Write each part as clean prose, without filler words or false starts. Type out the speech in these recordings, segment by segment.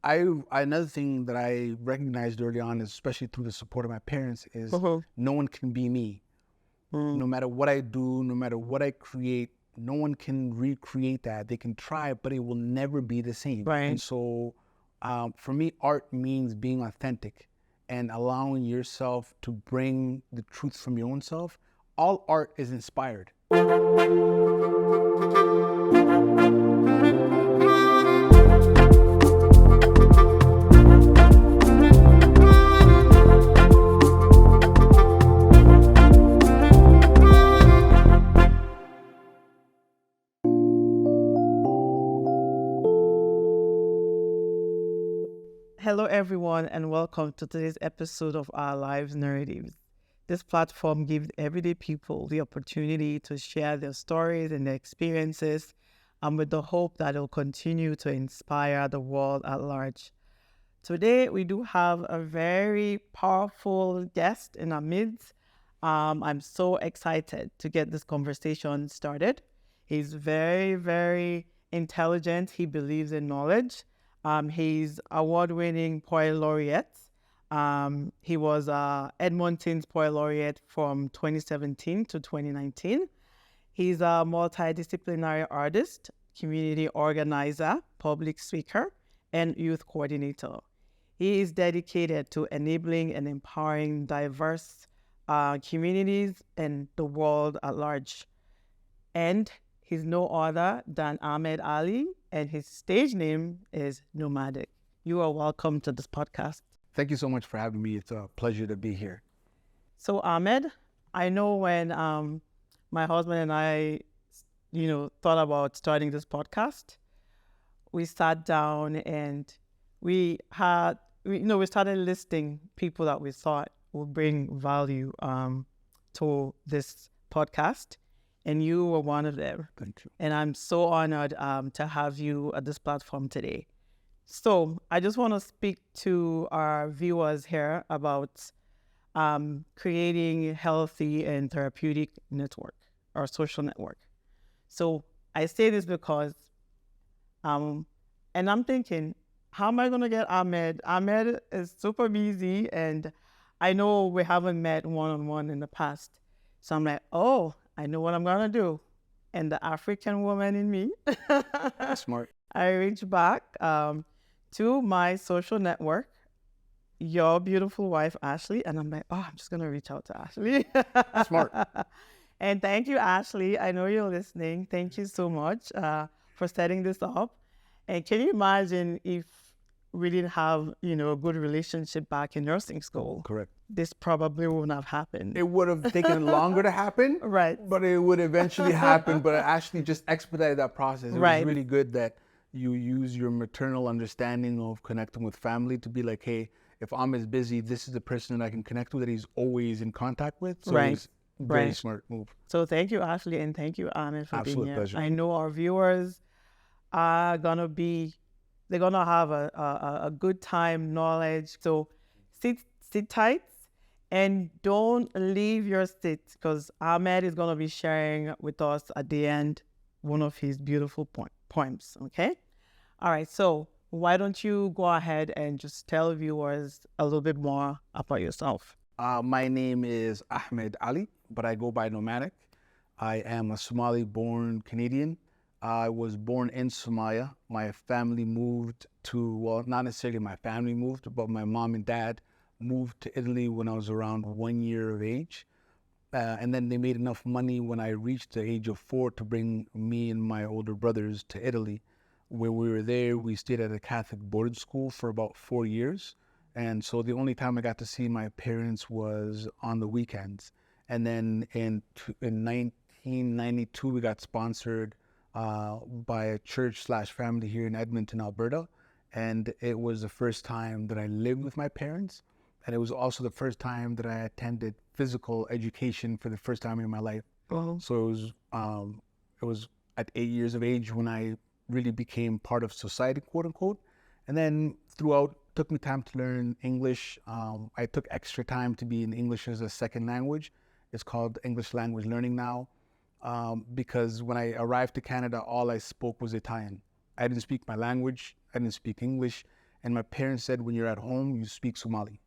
Another thing that I recognized early on, especially through the support of my parents, is no one can be me. No matter what I do, no matter what I create, no one can recreate that. They can try, but it will never be the same. Right. And so for me, art means being authentic and allowing yourself to bring the truth from your own self. All art is inspired. Hello, everyone, and welcome to today's episode of Our Lives Narratives. This platform gives everyday people the opportunity to share their stories and their experiences, and with the hope that it'll continue to inspire the world at large. Today, we do have a very powerful guest in our midst. I'm so excited to get this conversation started. He's very, very intelligent. He believes in knowledge. He's award-winning poet laureate. He was Edmonton's poet laureate from 2017 to 2019. He's a multidisciplinary artist, community organizer, public speaker, and youth coordinator. He is dedicated to enabling and empowering diverse communities and the world at large. And he's no other than Ahmed Ali, and his stage name is Knowmadic. You are welcome to this podcast. Thank you so much for having me. It's a pleasure to be here. So Ahmed, I know when my husband and I, thought about starting this podcast, we sat down and we started listing people that we thought would bring value to this podcast. And you were one of them. Thank you. And I'm so honored to have you at this platform today. So I just want to speak to our viewers here about creating healthy and therapeutic network or social network. So I say this because, and I'm thinking, how am I going to get Ahmed? Ahmed is super busy, and I know we haven't met one-on-one in the past. So I'm like, oh, I know what I'm going to do. And the African woman in me, Smart. I reach back to my social network, your beautiful wife, Ashley. And I'm like, oh, I'm just going to reach out to Ashley. Smart. And thank you, Ashley. I know you're listening. Thank you so much for setting this up. And can you imagine if we didn't have, a good relationship back in nursing school? Correct. This probably wouldn't have happened. It would have taken longer to happen, Right. But it would eventually happen. But it actually just expedited that process. It Right. was really good that you use your maternal understanding of connecting with family to be like, hey, if Ahmed's busy, this is the person that I can connect with that he's always in contact with. So Right. it's a very Right. smart move. So thank you, Ashley, and thank you, Ahmed, for Absolute being here. pleasure. I know our viewers are they're gonna have a good time, knowledge. So sit tight and don't leave your seat, because Ahmed is gonna be sharing with us at the end one of his beautiful poems. Okay. All right. So why don't you go ahead and just tell viewers a little bit more about yourself? My name is Ahmed Ali, but I go by Knowmadic. I am a Somali-born Canadian. I was born in Somalia. My family moved well, not necessarily my family moved, but my mom and dad moved to Italy when I was around 1 year of age. And then they made enough money when I reached the age of 4 to bring me and my older brothers to Italy. When we were there, we stayed at a Catholic boarding school for about 4 years. And so the only time I got to see my parents was on the weekends. And then in 1992, we got sponsored by a church/family here in Edmonton, Alberta. And it was the first time that I lived with my parents. And it was also the first time that I attended physical education for the first time in my life. Oh. So it was at 8 years of age when I really became part of society, quote unquote. And then throughout, took me time to learn English. I took extra time to be in English as a second language. It's called English language learning now. Because when I arrived to Canada, all I spoke was Italian. I didn't speak my language. I didn't speak English. And my parents said, when you're at home, you speak Somali.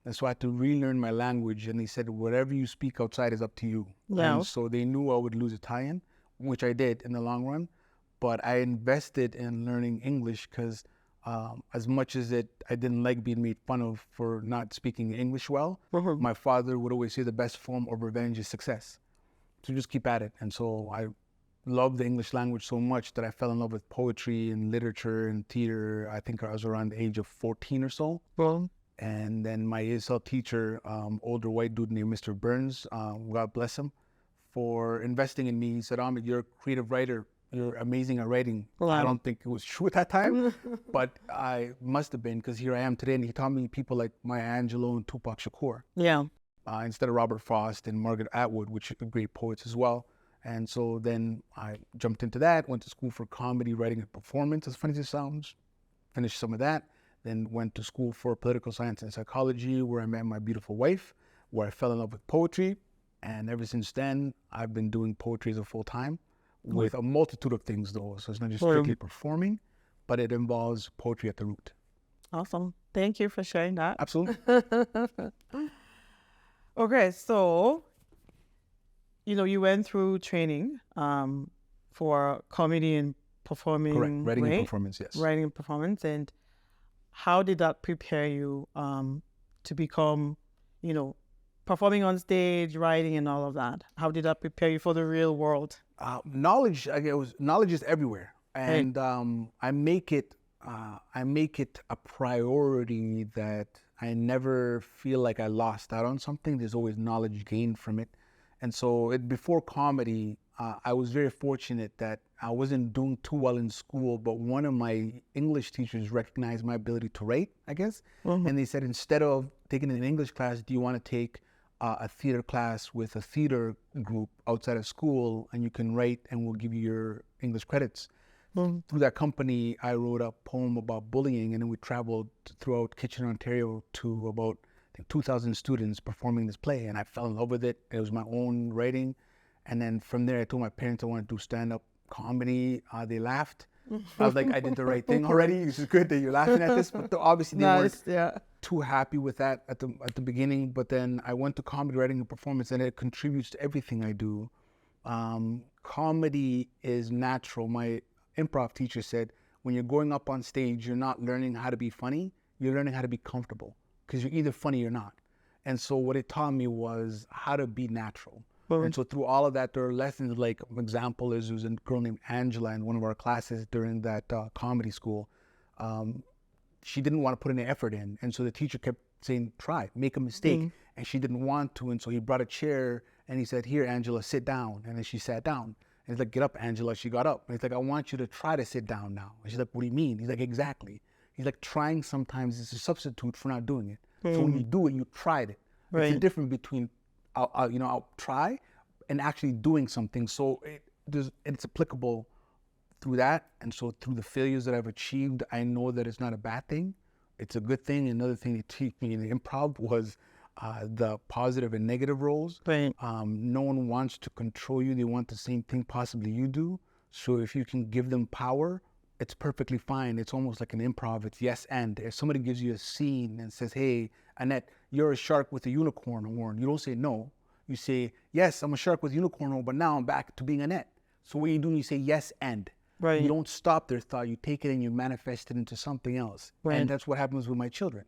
And so I had to relearn my language. And they said, whatever you speak outside is up to you. Yeah. And so they knew I would lose Italian, which I did in the long run. But I invested in learning English because as much as I didn't like being made fun of for not speaking English well, my father would always say the best form of revenge is success. So just keep at it. And so I loved the English language so much that I fell in love with poetry and literature and theater. I think I was around the age of 14 or so. Well, And then my ESL teacher, older white dude named Mr. Burns, God bless him, for investing in me. He said, Ahmed, you're a creative writer. You're amazing at writing. Wow. I don't think it was true at that time, but I must have been, because here I am today. And he taught me people like Maya Angelou and Tupac Shakur. Yeah. Instead of Robert Frost and Margaret Atwood, which are great poets as well. And so then I jumped into that, went to school for comedy, writing, and performance, as funny as it sounds. Finished some of that. Then went to school for political science and psychology, where I met my beautiful wife, where I fell in love with poetry. And ever since then, I've been doing poetry as a full-time with a multitude of things, though. So it's not just strictly performing, but it involves poetry at the root. Awesome. Thank you for sharing that. Absolutely. Okay, so, you went through training for comedy and performing. Correct. Writing and performance, yes. Writing and performance. And how did that prepare you to become, performing on stage, writing, and all of that? How did that prepare you for the real world? Knowledge is everywhere, and I make it a priority that I never feel like I lost out on something. There's always knowledge gained from it. And so before comedy, I was very fortunate that I wasn't doing too well in school, but one of my English teachers recognized my ability to write, I guess. And they said, instead of taking an English class, do you want to take a theater class with a theater group outside of school, and you can write and we'll give you your English credits. Through that company, I wrote a poem about bullying, and then we traveled throughout Kitchener, Ontario to about, I think, 2,000 students performing this play, and I fell in love with it. It was my own writing. And then from there, I told my parents I wanted to do stand-up comedy. They laughed. I was like, I did the right thing already. It's good that you're laughing at this, but obviously they weren't too happy with that at the beginning. But then I went to comedy writing and performance, and it contributes to everything I do. Comedy is natural. My improv teacher said, when you're going up on stage, you're not learning how to be funny, you're learning how to be comfortable, because you're either funny or not. And so what it taught me was how to be natural. And so through all of that, there are lessons, like, an example is, there was a girl named Angela in one of our classes during that comedy school. She didn't want to put any effort in. And so the teacher kept saying, try, make a mistake. And she didn't want to. And so he brought a chair and he said, here, Angela, sit down. And then she sat down. And he's like, get up, Angela. She got up. And he's like, I want you to try to sit down now. And she's like, what do you mean? He's like, exactly. He's like, trying sometimes is a substitute for not doing it. So when you do it, you tried it. It's the difference between, I'll try and actually doing something. So it's applicable through that. And so through the failures that I've achieved, I know that it's not a bad thing. It's a good thing. Another thing they teach me in the improv was the positive and negative roles. No one wants to control you. They want the same thing possibly you do. So if you can give them power, it's perfectly fine. It's almost like an improv. It's yes and. If somebody gives you a scene and says, hey, Annette, you're a shark with a unicorn horn, you don't say no. You say, yes, I'm a shark with a unicorn horn, but now I'm back to being Annette. So what you do, you say yes and. You don't stop their thought. You take it and you manifest it into something else. And that's what happens with my children.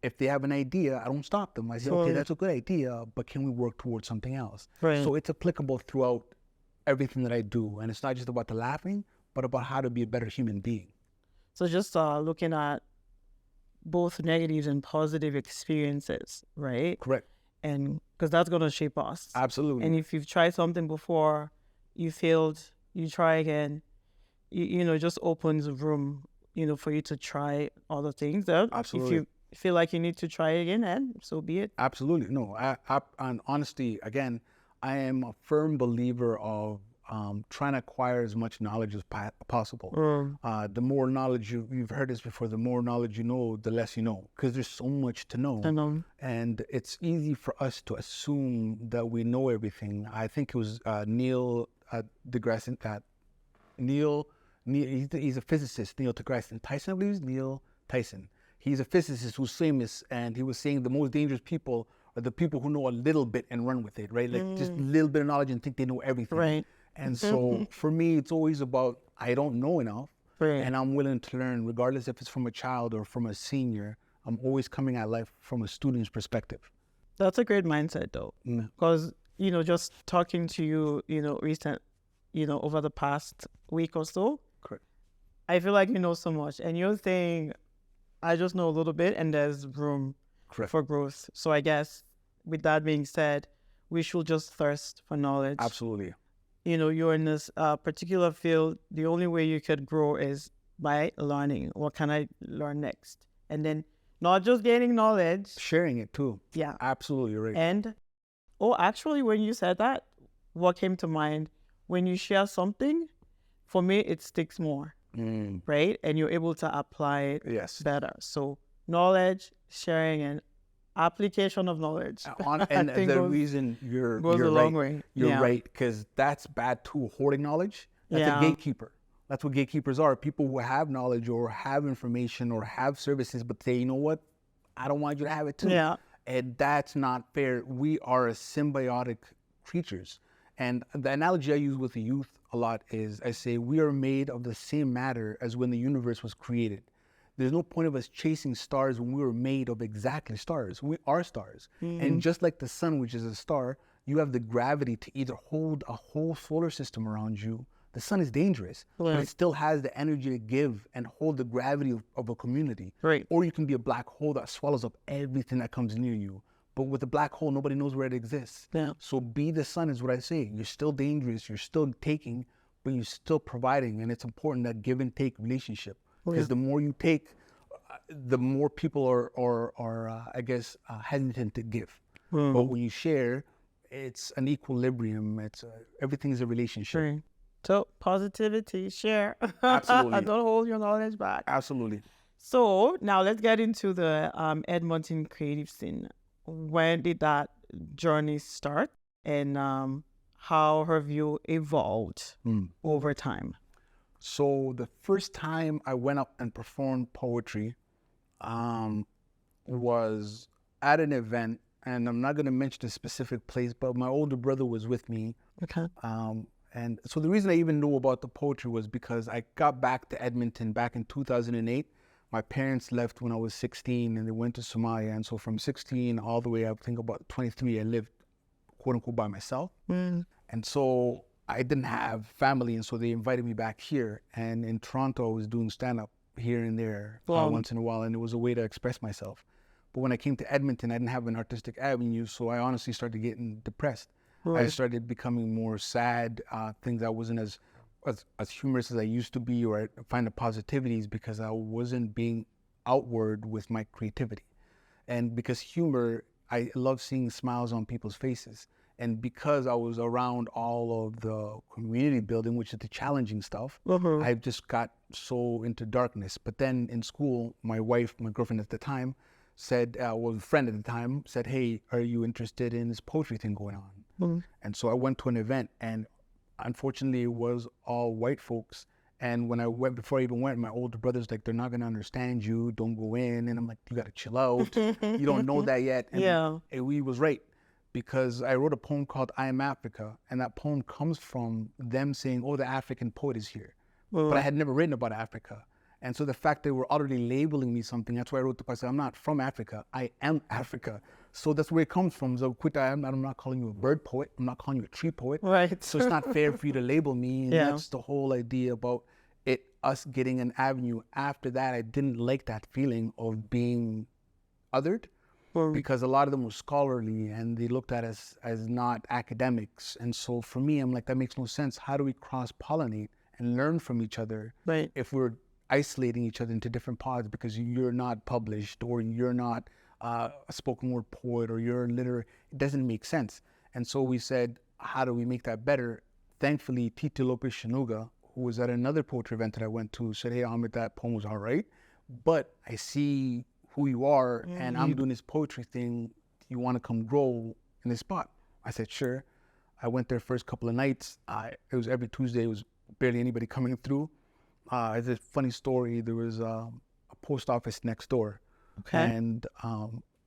If they have an idea, I don't stop them. I say, okay, that's a good idea, but can we work towards something else? So it's applicable throughout everything that I do. And it's not just about the laughing, but about how to be a better human being. So just looking at both negative and positive experiences, right? Correct. And because that's going to shape us. Absolutely. And if you've tried something before, you failed, you try again, just opens room, for you to try other things. Absolutely. If you feel like you need to try again, and so be it. Absolutely. No, and honestly, again, I am a firm believer of trying to acquire as much knowledge as possible. The more knowledge you've heard this before, the more knowledge you know, the less you know, because there's so much to know. And it's easy for us to assume that we know everything. I think it was Neil deGrasse Tyson. He's a physicist, Neil deGrasse Tyson, I believe. Neil Tyson. he's a physicist who's famous, and he was saying the most dangerous people are the people who know a little bit and run with it, right? Like just a little bit of knowledge and think they know everything. Right. And so for me, it's always about, I don't know enough, and I'm willing to learn, regardless if it's from a child or from a senior. I'm always coming at life from a student's perspective. That's a great mindset, though, because just talking to you, over the past week or so, Correct. I feel like you know so much, and you're saying, I just know a little bit, and there's room for growth. So I guess with that being said, we should just thirst for knowledge. Absolutely. You're in this particular field. The only way you could grow is by learning. What can I learn next? And then not just gaining knowledge. Sharing it too. Yeah. Absolutely right. And, actually, when you said that, what came to mind, when you share something, for me, it sticks more, right? And you're able to apply it better. So knowledge, sharing, and application of knowledge. And the reason you're right, because that's bad too. Hoarding knowledge, that's a gatekeeper. That's what gatekeepers are. People who have knowledge or have information or have services, but say, you know what, I don't want you to have it too. Yeah. And that's not fair. We are symbiotic creatures. And the analogy I use with the youth a lot is, I say, we are made of the same matter as when the universe was created. There's no point of us chasing stars when we were made of exactly stars. We are stars. And just like the sun, which is a star, you have the gravity to either hold a whole solar system around you. The sun is dangerous, but it still has the energy to give and hold the gravity of a community. Right. Or you can be a black hole that swallows up everything that comes near you. But with a black hole, nobody knows where it exists. Yeah. So be the sun is what I say. You're still dangerous. You're still taking, but you're still providing. And it's important, that give and take relationship. Because the more you take, the more people are hesitant to give. But when you share, it's an equilibrium. It's everything is a relationship. Right. So positivity, share. Absolutely. Don't hold your knowledge back. Absolutely. So now let's get into the Edmonton creative scene. When did that journey start, and how have you evolved over time? So the first time I went up and performed poetry was at an event, and I'm not going to mention a specific place, but my older brother was with me. Okay. And so the reason I even knew about the poetry was because I got back to Edmonton back in 2008. My parents left when I was 16 and they went to Somalia. And so from 16 all the way up, I think about 23, I lived quote unquote by myself. And so I didn't have family. And so they invited me back here. And in Toronto, I was doing stand-up here and there once in a while. And it was a way to express myself. But when I came to Edmonton, I didn't have an artistic avenue. So I honestly started getting depressed. I started becoming more sad. Things I wasn't as humorous as I used to be, or I find the positivities because I wasn't being outward with my creativity. And because humor, I love seeing smiles on people's faces. And because I was around all of the community building, which is the challenging stuff, I just got so into darkness. But then in school, my wife, my girlfriend at the time, said, a friend at the time, said, hey, are you interested in this poetry thing going on? And so I went to an event, and unfortunately it was all white folks. And when I went, before I even went, my older brother's like, they're not going to understand you. Don't go in. And I'm like, you got to chill out. You don't know that yet. And he was right, because I wrote a poem called I Am Africa. And that poem comes from them saying, oh, the African poet is here. But I had never written about Africa. And so the fact they were already labeling me something, that's why I wrote the poem. I said, I'm not from Africa. I am Africa. So that's where it comes from. So I'm not calling you a bird poet. I'm not calling you a tree poet. Right. So it's not fair for you to label me. And that's the whole idea about us getting an avenue. After that, I didn't like that feeling of being othered, because a lot of them were scholarly and they looked at us as not academics. And so for me, I'm like, that makes no sense. How do we cross-pollinate and learn from each other if we're isolating each other into different pods because you're not published, or you're not a spoken word poet, or you're literary? It doesn't make sense. And so we said, how do we make that better? Thankfully, Titi Lopez Shanuga, who was at another poetry event that I went to, said, hey, Ahmed, that poem was all right, but I see who you are, and I'm doing this poetry thing. You want to come grow in this spot? I said, sure. I went there first couple of nights. It was every Tuesday. It was barely anybody coming through. It's a funny story. There was a post office next door. Okay. And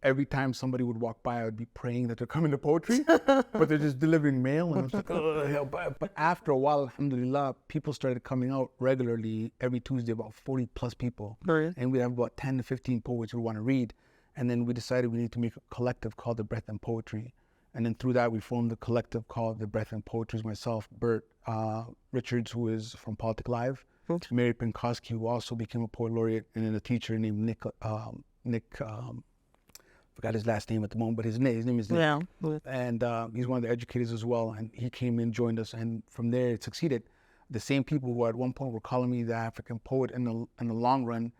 every time somebody would walk by, I would be praying that they're coming to poetry, but they're just delivering mail. And I was like, oh, hell. But after a while, alhamdulillah, people started coming out regularly every Tuesday, about 40 plus people. Right. And we have about 10 to 15 poets who want to read. And then we decided we need to make a collective called the Breath and Poetry. And then through that, we formed a collective called the Breath and Poetry. Myself, Bert Richards, who is from Politic Live, Mary Pinkoski, who also became a poet laureate, and then a teacher named Nick, forgot his last name at the moment, but his name is Nick. Yeah. And he's one of the educators as well. And he came in, joined us, and from there it succeeded. The same people who at one point were calling me the African poet in the long run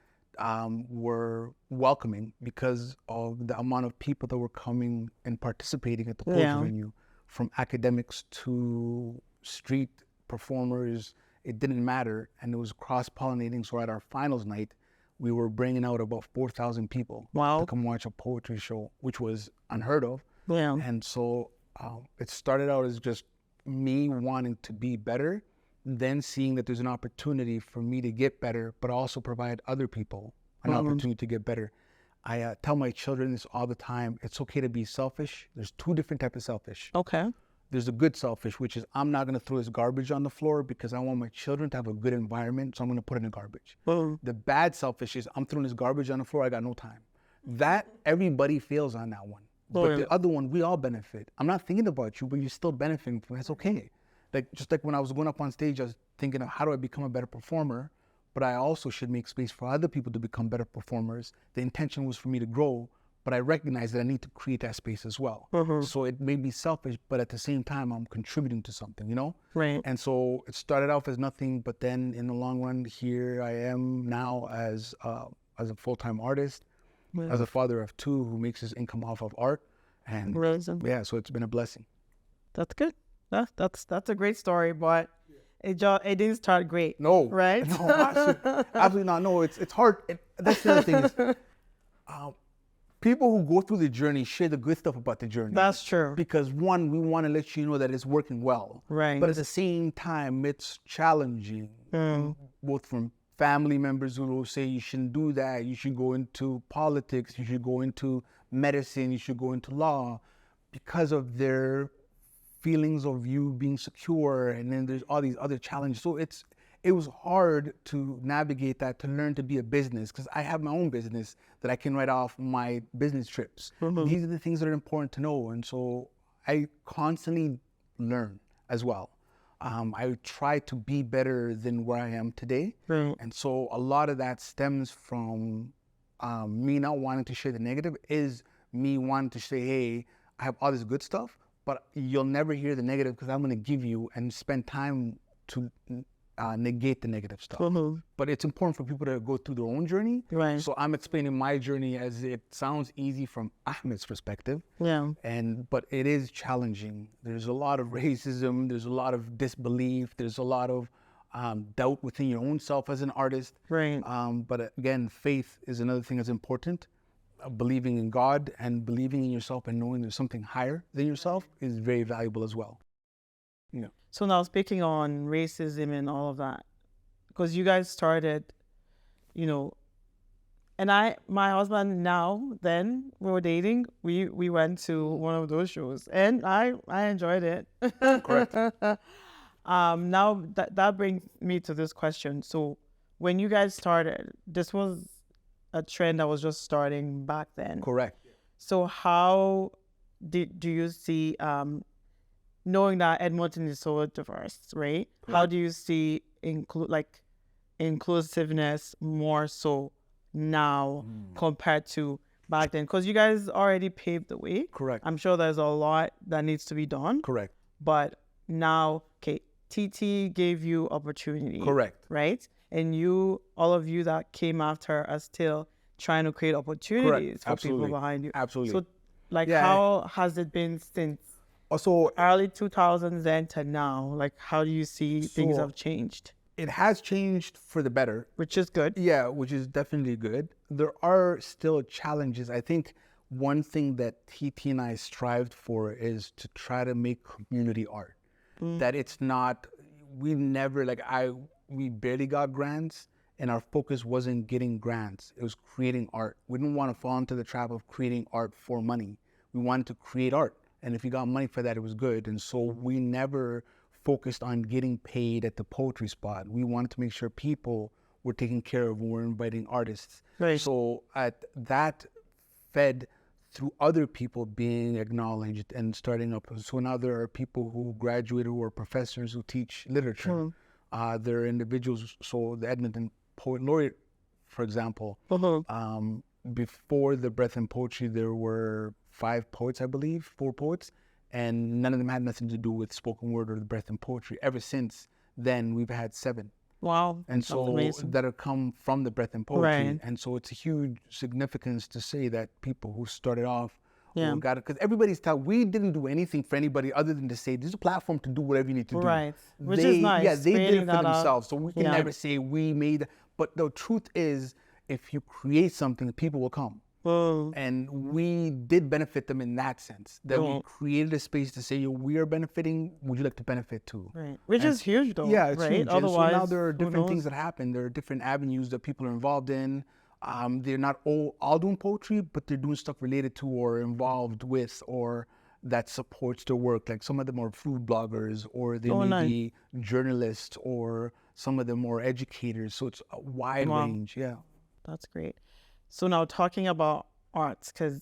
were welcoming because of the amount of people that were coming and participating at the poetry venue, from academics to street performers. It didn't matter, and it was cross-pollinating. So at our finals night, we were bringing out about 4,000 people to come watch a poetry show, which was unheard of. Yeah. And so it started out as just me wanting to be better, then seeing that there's an opportunity for me to get better, but also provide other people an opportunity to get better. I tell my children this all the time. It's okay to be selfish. There's two different types of selfish. Okay. There's a good selfish, which is I'm not going to throw this garbage on the floor because I want my children to have a good environment, so I'm going to put it in the garbage. The bad selfish is I'm throwing this garbage on the floor, I got no time. That, everybody fails on that one. But the other one, we all benefit. I'm not thinking about you, but you're still benefiting from it. That's okay. Just like when I was going up on stage, I was thinking of how do I become a better performer, but I also should make space for other people to become better performers. The intention was for me to grow, but I recognize that I need to create that space as well. So it may be selfish, but at the same time, I'm contributing to something, you know? Right. And so it started off as nothing, but then in the long run, here I am now as a full-time artist, as a father of two who makes his income off of art. And yeah, so it's been a blessing. That's good. That's a great story, but it didn't start great. No. Right? No, absolutely not. No, it's hard. That's the other thing is, people who go through the journey share the good stuff about the journey. That's true. Because one, we want to let you know that it's working well. Right. But at the same time, it's challenging, both from family members who will say you shouldn't do that, you should go into politics, you should go into medicine, you should go into law, because of their feelings of you being secure, and then there's all these other challenges. So it was hard to navigate that, to learn to be a business, because I have my own business that I can write off my business trips. These are the things that are important to know, and so I constantly learn as well. I try to be better than where I am today, and so a lot of that stems from me not wanting to share the negative, is me wanting to say, hey, I have all this good stuff, but you'll never hear the negative because I'm going to give you and spend time to negate the negative stuff. But it's important for people to go through their own journey. Right. So I'm explaining my journey as it sounds easy from Ahmed's perspective. Yeah. But it is challenging. There's a lot of racism. There's a lot of disbelief. There's a lot of doubt within your own self as an artist. Right. But again, faith is another thing that's important. Believing in God and believing in yourself and knowing there's something higher than yourself is very valuable as well. Yeah. So now, speaking on racism and all of that, because you guys started, and my husband then we were dating, we went to one of those shows and I enjoyed it. Correct. Now that brings me to this question. So when you guys started, this was a trend that was just starting back then. Correct. So how do you see, knowing that Edmonton is so diverse, right? Correct. How do you see inclusiveness more so now compared to back then? Because you guys already paved the way. Correct. I'm sure there's a lot that needs to be done. Correct. But now, okay, TT gave you opportunity. Correct. Right? And all of you that came after are still trying to create opportunities for people behind you. Absolutely. So, how has it been since also early 2000s then to now? Like, how do you see things have changed? It has changed for the better. Which is good. Yeah, which is definitely good. There are still challenges. I think one thing that TT and I strived for is to try to make community art. That it's not, we never, we barely got grants. and our focus wasn't getting grants. It was creating art. We didn't want to fall into the trap of creating art for money. We wanted to create art. And if you got money for that, it was good. And so we never focused on getting paid at the poetry spot. We wanted to make sure people were taken care of when we're inviting artists. Right. So at that fed through other people being acknowledged and starting up. So now there are people who graduated who are professors who teach literature. There are individuals, so the Edmonton Poet Laureate, for example, before the Breath in Poetry, there were 5 poets, I believe, 4 poets, and none of them had nothing to do with spoken word or the Breath in Poetry. Ever since then, we've had 7. Wow. And so that have come from the Breath in Poetry. Right. And so it's a huge significance to say that people who started off Yeah. because everybody's taught, we didn't do anything for anybody other than to say, there's a platform to do whatever you need to do. Right. Which is nice. Yeah, they did it creating for that themselves. So we can Yeah. never say we made, but the truth is, if you create something, people will come. And we did benefit them in that sense, that we created a space to say, we are benefiting, would you like to benefit too? Right. Which is huge though. Yeah, it's right? huge. Otherwise, and so now there are who different knows? things that happen. There are different avenues that people are involved in. They're not all doing poetry, but they're doing stuff related to or involved with or that supports their work. Like some of them are food bloggers, or they may nice. be journalists, or some of them are educators. So it's a wide range. Yeah. That's great. So now talking about arts, because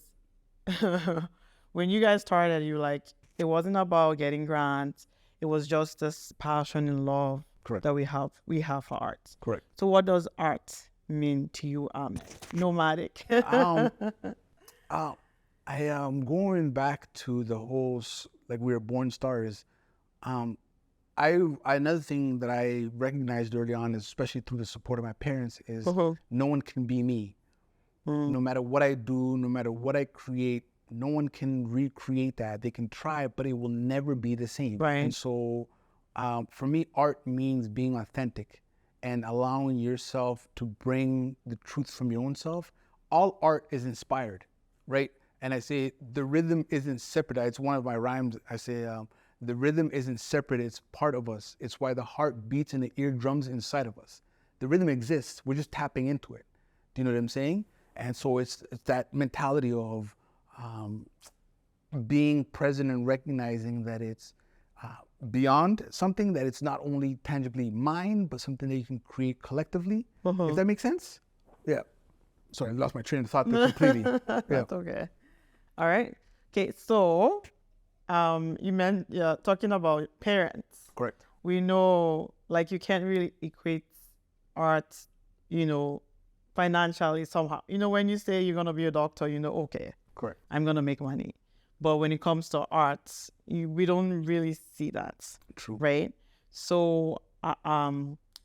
when you guys started, you like, it wasn't about getting grants. It was just this passion and love that we have for arts. Correct. So what does art mean to you, Ahmed? Knowmadic. I am going back to the whole, like we were born stars. Another thing that I recognized early on, especially through the support of my parents, is no one can be me. No matter what I do, no matter what I create, no one can recreate that. They can try, but it will never be the same. Right. And so for me, art means being authentic and allowing yourself to bring the truth from your own self. All art is inspired, right? And I say the rhythm isn't separate. It's one of my rhymes. I say the rhythm isn't separate. It's part of us. It's why the heart beats in the eardrums inside of us. The rhythm exists. We're just tapping into it. Do you know what I'm saying? And so it's that mentality of being present and recognizing that it's beyond something, that it's not only tangibly mine, but something that you can create collectively. If that makes sense? Yeah. Sorry, I lost my train of thought there completely. That's okay. All right. Okay, so you meant talking about parents. Correct. We know, like, you can't really equate art, financially somehow. When you say you're gonna be a doctor, okay, correct, I'm gonna make money. But when it comes to arts, we don't really see that. True. Right? So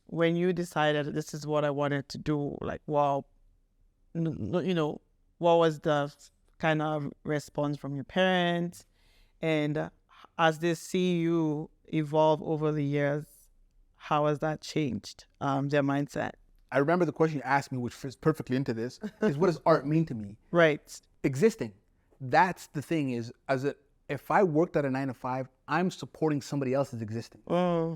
when you decided this is what I wanted to do, like, wow, what was the kind of response from your parents? And as they see you evolve over the years, how has that changed their mindset? I remember the question you asked me, which fits perfectly into this, is what does art mean to me? Right. Existing. That's the thing is, if I worked at a 9-to-5, I'm supporting somebody else's existence,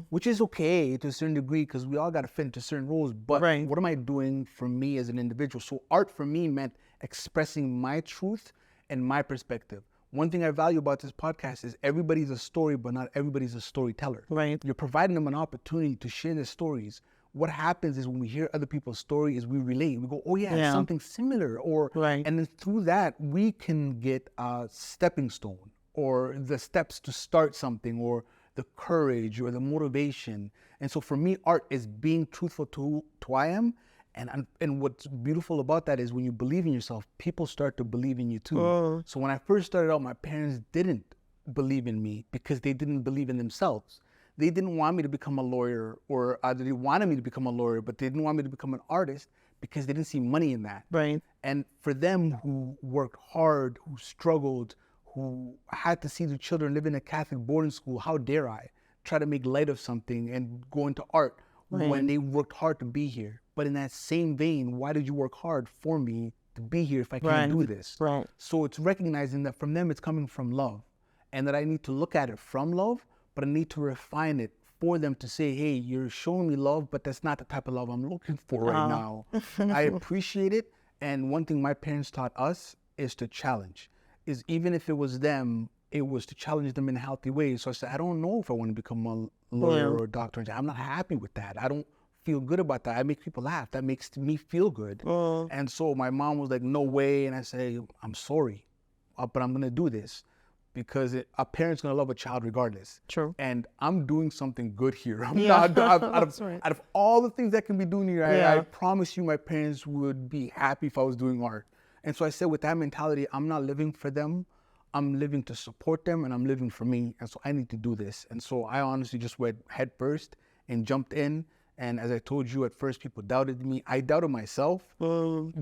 which is okay to a certain degree because we all got to fit into certain roles. But what am I doing for me as an individual? So art for me meant expressing my truth and my perspective. One thing I value about this podcast is everybody's a story, but not everybody's a storyteller. Right. You're providing them an opportunity to share their stories. What happens is when we hear other people's story is we relate. We go, oh yeah, something similar. And then through that, we can get a stepping stone or the steps to start something or the courage or the motivation. And so for me, art is being truthful to who I am. And what's beautiful about that is when you believe in yourself, people start to believe in you too. So when I first started out, my parents didn't believe in me because they didn't believe in themselves. They didn't want me to become a lawyer, or they wanted me to become a lawyer, but they didn't want me to become an artist because they didn't see money in that. Right. And for them who worked hard, who struggled, who had to see their children live in a Catholic boarding school, how dare I try to make light of something and go into art when they worked hard to be here? But in that same vein, why did you work hard for me to be here if I can't do this? Right. So it's recognizing that from them it's coming from love, and that I need to look at it from love, but I need to refine it for them to say, hey, you're showing me love, but that's not the type of love I'm looking for right now. I appreciate it. And one thing my parents taught us is to challenge. Is even if it was them, it was to challenge them in a healthy way. So I said, I don't know if I want to become a lawyer or a doctor. I'm not happy with that. I don't feel good about that. I make people laugh. That makes me feel good. And so my mom was like, no way. And I said, I'm sorry, but I'm going to do this because a parent's going to love a child regardless. True. And I'm doing something good here. I'm not, out of all the things that can be doing here, I promise you my parents would be happy if I was doing art. And so I said, with that mentality, I'm not living for them. I'm living to support them, and I'm living for me. And so I need to do this. And so I honestly just went head first and jumped in. And as I told you, at first people doubted me. I doubted myself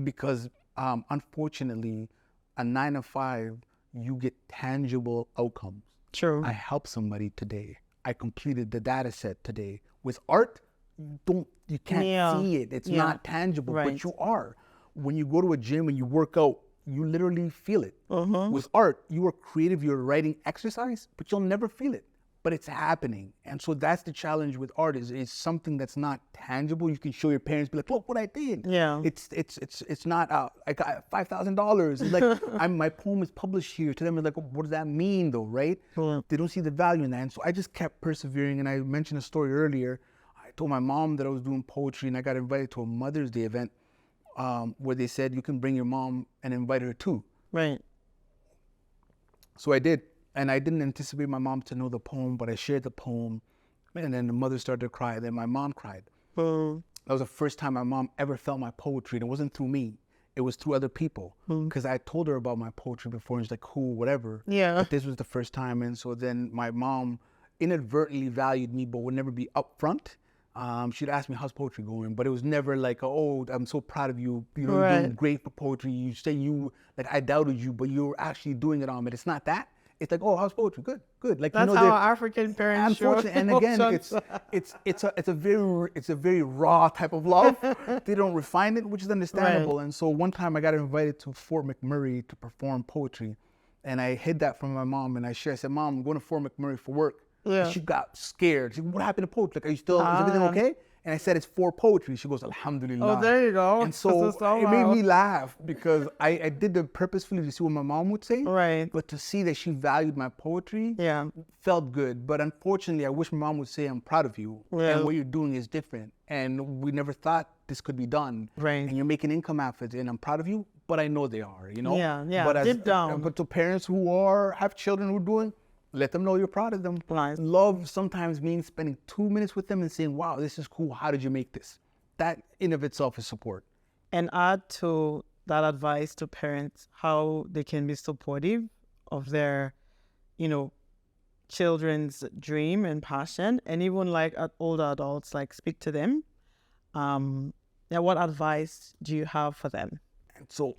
because unfortunately, a 9 to 5, you get tangible outcomes. True. I helped somebody today. I completed the data set today. With art, you can't see it. It's not tangible, but you are. When you go to a gym and you work out, you literally feel it. With art, you are creative, you're writing exercise, but you'll never feel it. But it's happening. And so that's the challenge with art is something that's not tangible. You can show your parents, be like, look what I did. Yeah. It's not, I got $5,000. It's like, my poem is published here. To them, it's like, what does that mean though, right? They don't see the value in that. And so I just kept persevering. And I mentioned a story earlier. I told my mom that I was doing poetry, and I got invited to a Mother's Day event where they said, you can bring your mom and invite her too. Right. So I did. And I didn't anticipate my mom to know the poem, but I shared the poem. And then the mother started to cry. Then my mom cried. That was the first time my mom ever felt my poetry. And it wasn't through me. It was through other people. Because I told her about my poetry before. And she's like, cool, whatever. Yeah. But this was the first time. And so then my mom inadvertently valued me, but would never be upfront. She'd ask me, how's poetry going? But it was never like, oh, I'm so proud of you. You know, you're doing great for poetry. You say I doubted you, but you're actually doing it, Ahmed. It's not that. It's like, oh, how's poetry? Good, good. Like, that's how African parents show. And again, it's a very raw type of love. They don't refine it, which is understandable. And so one time I got invited to Fort McMurray to perform poetry, and I hid that from my mom. And I said, Mom, I'm going to Fort McMurray for work. And she got scared. She said, what happened to poetry? Like, are you still? Is everything okay? And I said, it's for poetry. She goes, Alhamdulillah. Oh, there you go. And so it made me laugh because I did it purposefully to see what my mom would say. Right. But to see that she valued my poetry felt good. But unfortunately, I wish my mom would say, I'm proud of you. And what you're doing is different. And we never thought this could be done. Right. And you're making income after it. And I'm proud of you, but I know they are, you know? Yeah, But deep down. But to parents who have children who are doing, let them know you're proud of them. Nice. Love sometimes means spending 2 minutes with them and saying, wow, this is cool. How did you make this? That in of itself is support. And add to that advice to parents how they can be supportive of their, children's dream and passion. And even like older adults, like speak to them. What advice do you have for them? So,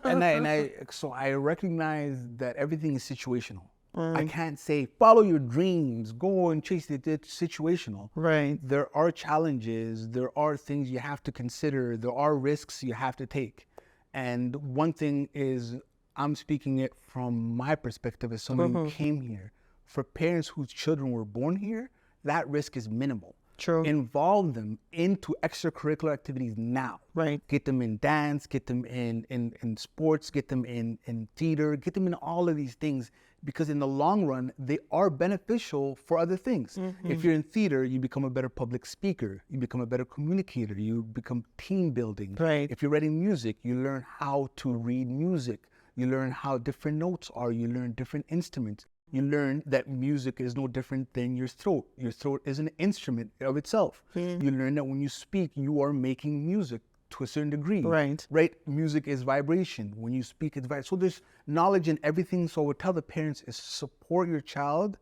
I recognize that everything is situational. I can't say, follow your dreams, go and chase it. It's situational. Right. There are challenges. There are things you have to consider. There are risks you have to take. And one thing is, I'm speaking it from my perspective as someone who came here. For parents whose children were born here, that risk is minimal. True. Involve them into extracurricular activities now. Right. Get them in dance, get them in sports, get them in theater, get them in all of these things, because in the long run, they are beneficial for other things. If you're in theater, you become a better public speaker, you become a better communicator, you become team building. Right. If you're writing music, you learn how to read music, you learn how different notes are, you learn different instruments. You learn that music is no different than your throat. Your throat is an instrument of itself. You learn that when you speak, you are making music to a certain degree. Right. Right? Music is vibration. When you speak, it's vibration. So there's knowledge in everything. So I would tell the parents is support your child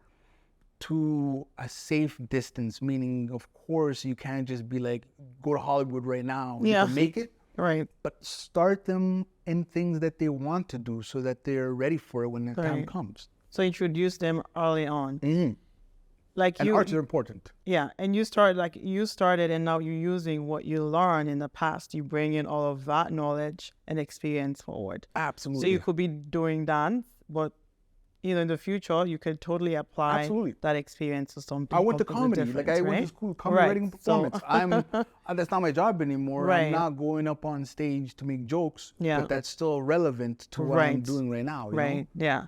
to a safe distance, meaning, of course, you can't just be like, go to Hollywood right now. You can make it. Right. But start them in things that they want to do so that they're ready for it when the time comes. So introduce them early on. And arts are important. Yeah, and you started and now you're using what you learned in the past. You bring in all of that knowledge and experience forward. Absolutely. So you could be doing dance, but in the future, you could totally apply Absolutely. that experience to something. I went to completely comedy. different, Like I went to right? school, comedy writing and performance. So, That's not my job anymore. Right. I'm not going up on stage to make jokes, Yeah. but that's still relevant to what I'm Right. doing right now. You know? Right. Yeah.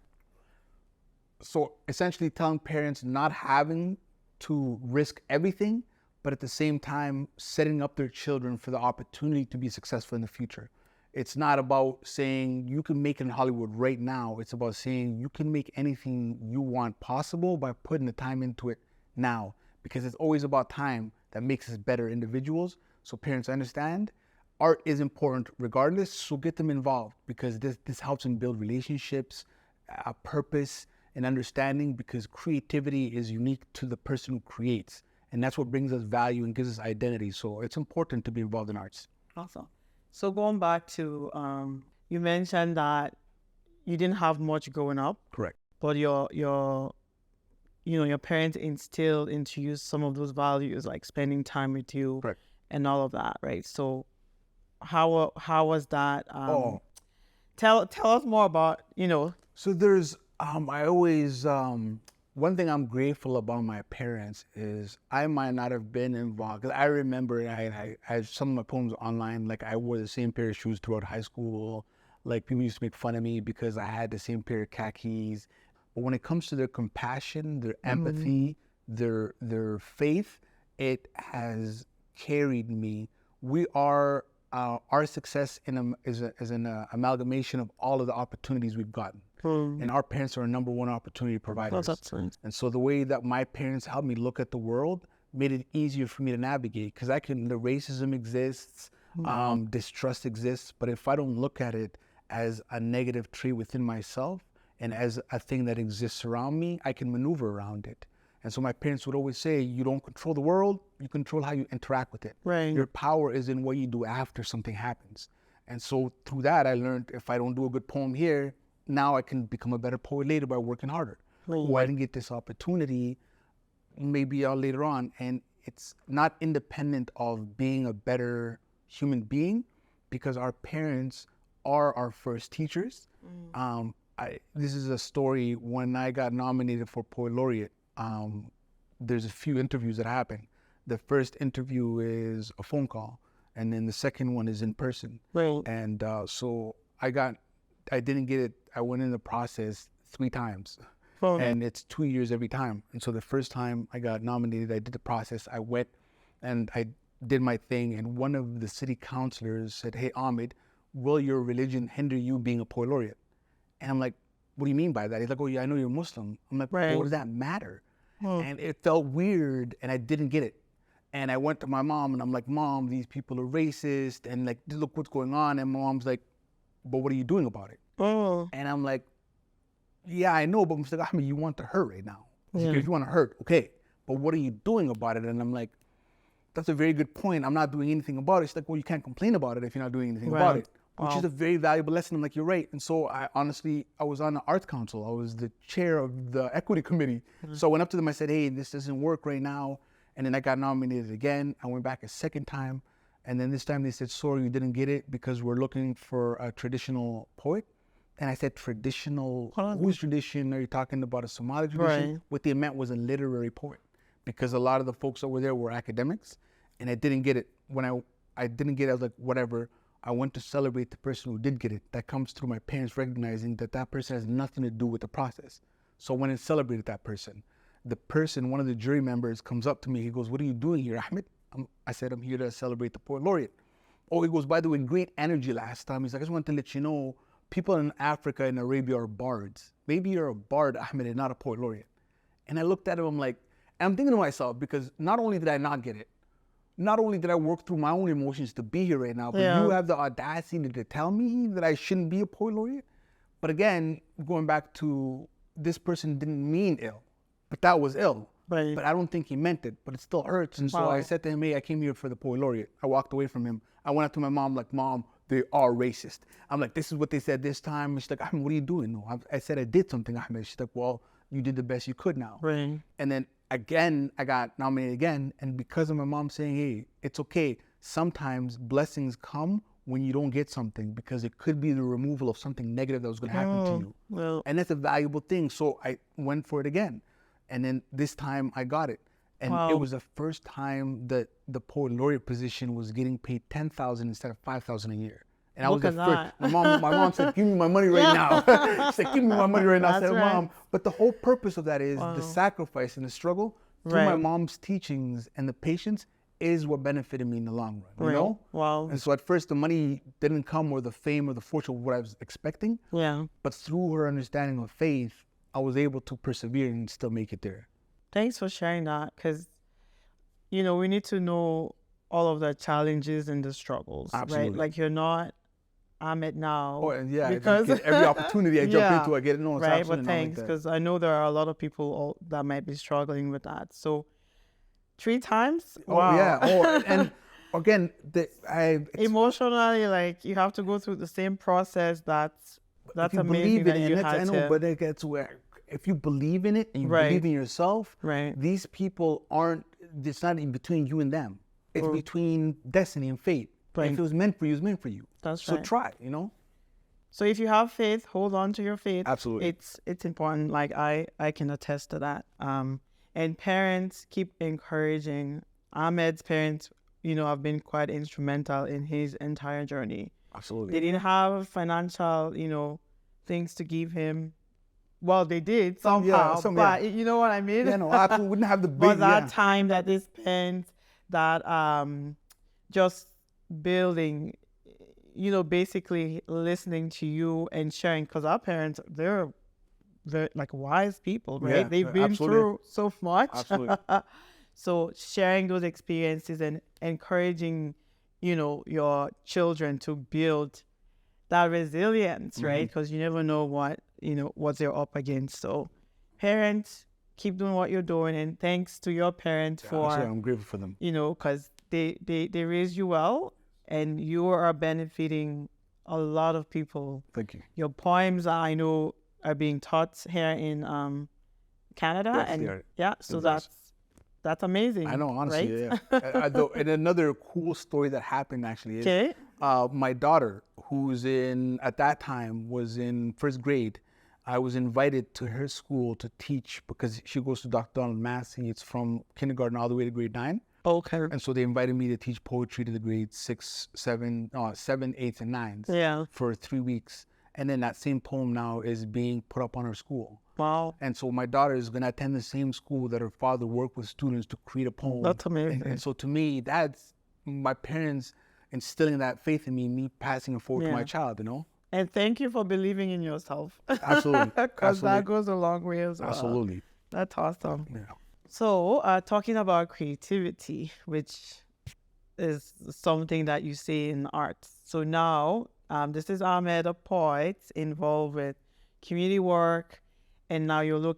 So essentially telling parents not having to risk everything, but at the same time setting up their children for the opportunity to be successful in the future. It's not about saying you can make it in Hollywood right now. It's about saying you can make anything you want possible by putting the time into it now, because it's always about time that makes us better individuals. So parents understand art is important regardless, so get them involved, because this helps them build relationships, a purpose, and understanding, because creativity is unique to the person who creates, and that's what brings us value and gives us identity. So it's important to be involved in arts. Awesome. So going back to, you mentioned that you didn't have much growing up, Correct. but your parents instilled into you some of those values, like spending time with you, Correct. and all of that, right? So how was that? Oh, Tell us more about, so there's I always one thing I'm grateful about my parents is I might not have been involved, because I remember I had some of my poems online. Like I wore the same pair of shoes throughout high school. Like people used to make fun of me because I had the same pair of khakis. But when it comes to their compassion, their empathy, their faith, it has carried me. We are our success is an amalgamation of all of the opportunities we've gotten. And our parents are our number one opportunity providers. That's right. And so the way that my parents helped me look at the world made it easier for me to navigate, because the racism exists, distrust exists, but if I don't look at it as a negative trait within myself and as a thing that exists around me, I can maneuver around it. And so my parents would always say, you don't control the world, you control how you interact with it. Right. Your power is in what you do after something happens. And so through that, I learned if I don't do a good poem here, now I can become a better poet later by working harder. Or I didn't get this opportunity, maybe later on. And it's not independent of being a better human being, because our parents are our first teachers. This is a story. When I got nominated for Poet Laureate, there's a few interviews that happen. The first interview is a phone call, and then the second one is in person. Right. And so I didn't get it. I went in the process 3 times, and it's 2 years every time. And so the first time I got nominated, I did the process. I went and I did my thing, and one of the city councilors said, "Hey, Ahmed, will your religion hinder you being a Poet Laureate?" And I'm like, "What do you mean by that?" He's like, "Oh yeah, I know you're Muslim." I'm like, Right. "What does that matter?" And it felt weird, and I didn't get it. And I went to my mom, and I'm like, "Mom, these people are racist, and like, look what's going on." And my mom's like, "But what are you doing about it?" And I'm like, "Yeah, I know, but Mr. Ahmed, you want to hurt right now. If you want to hurt, okay, but what are you doing about it?" And I'm like, "That's a very good point. I'm not doing anything about it." She's like, "Well, you can't complain about it if you're not doing anything about it," which is a very valuable lesson. I'm like, "You're right." And so I was on the Arts Council. I was the chair of the equity committee. So I went up to them. I said, "Hey, this doesn't work right now." And then I got nominated again. I went back a second time. And then this time they said, "Sorry, you didn't get it because we're looking for a traditional poet." And I said, "Traditional? Whose tradition? Are you talking about a Somali tradition?" Right. What they meant was a literary poet, because a lot of the folks that were there were academics, and I didn't get it. When I didn't get it, I was like, whatever. I went to celebrate the person who did get it. That comes through my parents recognizing that that person has nothing to do with the process. So I went and celebrated that person. The person, one of the jury members, comes up to me. He goes, "What are you doing here, Ahmed?" I said, "I'm here to celebrate the Poet Laureate." Oh, he goes, "By the way, great energy last time." He's like, "I just wanted to let you know, people in Africa and Arabia are bards. Maybe you're a bard, Ahmed, and not a Poet Laureate." And I looked at him, I'm like, and I'm thinking to myself, because not only did I not get it, not only did I work through my own emotions to be here right now, but you have the audacity to tell me that I shouldn't be a Poet Laureate? But again, going back to, this person didn't mean ill, but that was ill. Right. But I don't think he meant it, but it still hurts. And so I said to him, "Hey, I came here for the Poet Laureate." I walked away from him. I went up to my mom, like, "Mom, they are racist." I'm like, "This is what they said this time." And she's like, "Ahmed, what are you doing?" "No, I said I did something, Ahmed." She's like, "Well, you did the best you could now." Right. And then again, I got nominated again. And because of my mom saying, "Hey, it's okay. Sometimes blessings come when you don't get something, because it could be the removal of something negative that was going to happen to you. Well, And that's a valuable thing. So I went for it again. And then this time I got it. And Wow. it was the first time that the poet laureate position was getting paid $10,000 instead of $5,000 a year. And I was Look the at first. that. My mom said, "Give me my money right now." She said, "Give me my money right now." I That's said, right. "Mom," but the whole purpose of that is Wow. the sacrifice and the struggle through my Right. mom's teachings and the patience is what benefited me in the long run. You know? Wow. And so at first the money didn't come, or the fame or the fortune of what I was expecting, Yeah. but through her understanding of faith, I was able to persevere and still make it there. Thanks for sharing that, because, you know, we need to know all of the challenges and the struggles, Absolutely. right? Like, you're not Ahmed now. Oh, and yeah, because get every opportunity I jump into, I get it. No, it's right. absolutely But not like thanks, that. because I know there are a lot of people that might be struggling with that. So 3 times? Wow. Oh, yeah. Oh, and again, it's Emotionally, like, you have to go through the same process. That's if you amazing believe that in it, you and had I know, to. but it gets where if you believe in it and you Right. believe in yourself, Right. these people aren't. It's not in between you and them. It's Oh. between destiny and fate. Right. If it was meant for you, it's meant for you. That's So right. try. You know. So if you have faith, hold on to your faith. Absolutely. It's important. Like, I can attest to that. And parents, keep encouraging. Ahmed's parents, you know, have been quite instrumental in his entire journey. Absolutely. They didn't have financial, you know, things to give him. Well, they did somehow, but you know what I mean? Yeah, no, I absolutely wouldn't have the big. But that time that they spent, that just building, you know, basically listening to you and sharing, because our parents, they're like wise people, right? Yeah, They've been absolutely. through so much. Absolutely. So sharing those experiences and encouraging, you know, your children to build that resilience, right? Because you never know what they're up against. So parents, keep doing what you're doing, and thanks to your parents for, Actually, I'm grateful for them. you know, because they raised you well, and you are benefiting a lot of people. Thank you. Your poems, I know, are being taught here in Canada, Yes, and they are. yeah, so Yes. that's amazing. I know, honestly, right? yeah. And another cool story that happened actually is Okay. my daughter, who's at that time was in first grade. I was invited to her school to teach because she goes to Dr. Donald Massey. It's from kindergarten all the way to grade 9. Okay. And so they invited me to teach poetry to the grades 6, 7, 8, and 9s Yeah. for 3 weeks. And then that same poem now is being put up on her school. Wow. And so my daughter is going to attend the same school that her father worked with students to create a poem. That's amazing. And so to me, that's my parents instilling that faith in me passing it forward to my child, you know? And thank you for believing in yourself. Absolutely. Because that Absolutely. goes a long way as well. Absolutely. That's awesome. Yeah. So, talking about creativity, which is something that you see in art. So now, this is Ahmed, a poet involved with community work, and now you're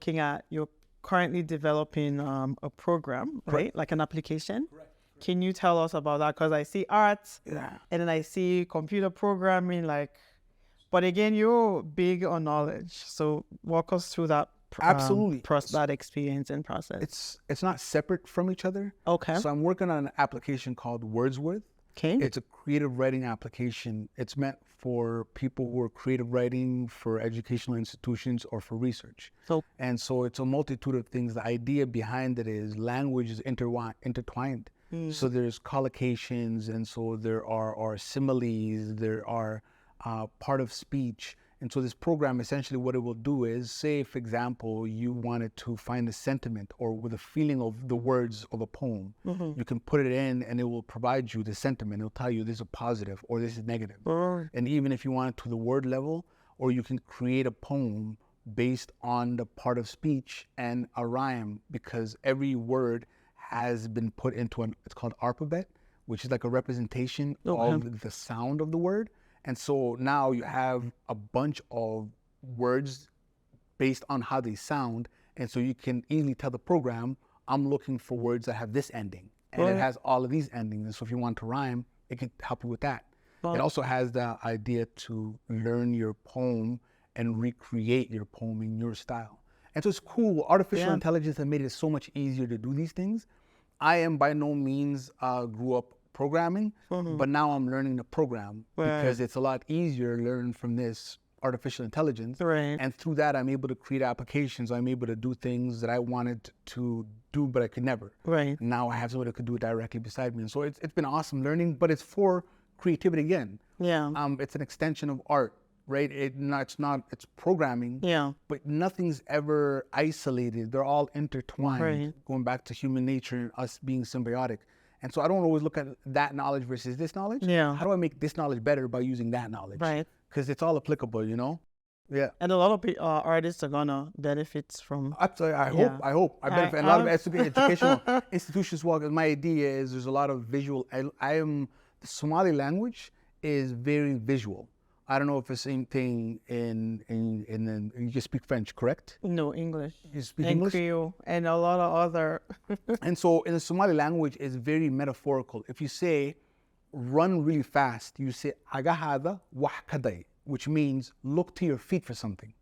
currently developing a program, right? Like an application. Correct. Can you tell us about that? Because I see art, Yeah. and then I see computer programming, but again, you're big on knowledge. So walk us through that. Absolutely. That experience and process. It's not separate from each other. Okay. So I'm working on an application called Wordsworth. Okay. It's a creative writing application. It's meant for people who are creative writing for educational institutions or for research. And so it's a multitude of things. The idea behind it is language is intertwined. So there's collocations, and so there are similes, there are part of speech. And so this program, essentially what it will do is, say, for example, you wanted to find a sentiment or with a feeling of the words of a poem, you can put it in and it will provide you the sentiment. It'll tell you this is positive or this is negative. And even if you want it to the word level, or you can create a poem based on the part of speech and a rhyme, because every word has been put into it's called alphabet, which is like a representation of the sound of the word. And so now you have a bunch of words based on how they sound. And so you can easily tell the program, I'm looking for words that have this ending. And it has all of these endings. And so if you want to rhyme, it can help you with that. It also has the idea to learn your poem and recreate your poem in your style. And so it's cool. Artificial intelligence has made it so much easier to do these things. I am by no means grew up programming, but now I'm learning to program because it's a lot easier learning from this artificial intelligence. Right. And through that, I'm able to create applications. I'm able to do things that I wanted to do, but I could never. Right. Now I have somebody that could do it directly beside me. And so it's been awesome learning, but it's for creativity again. Yeah. It's an extension of art, right? It's programming. Yeah. But nothing's ever isolated. They're all intertwined, going back to human nature and us being symbiotic. And so I don't always look at that knowledge versus this knowledge. Yeah. How do I make this knowledge better by using that knowledge? Right. Because it's all applicable, you know? Yeah. And a lot of artists are gonna benefit from. Absolutely. I hope. I benefit. And a lot of educational institutions, well, because my idea is there's a lot of visual. The Somali language is very visual. I don't know if it's the same thing in you just speak French, correct? No, English. You speak and English? Creole and a lot of other. And so in the Somali language, it's very metaphorical. If you say, run really fast, you say, agahada wahkadai, which means look to your feet for something.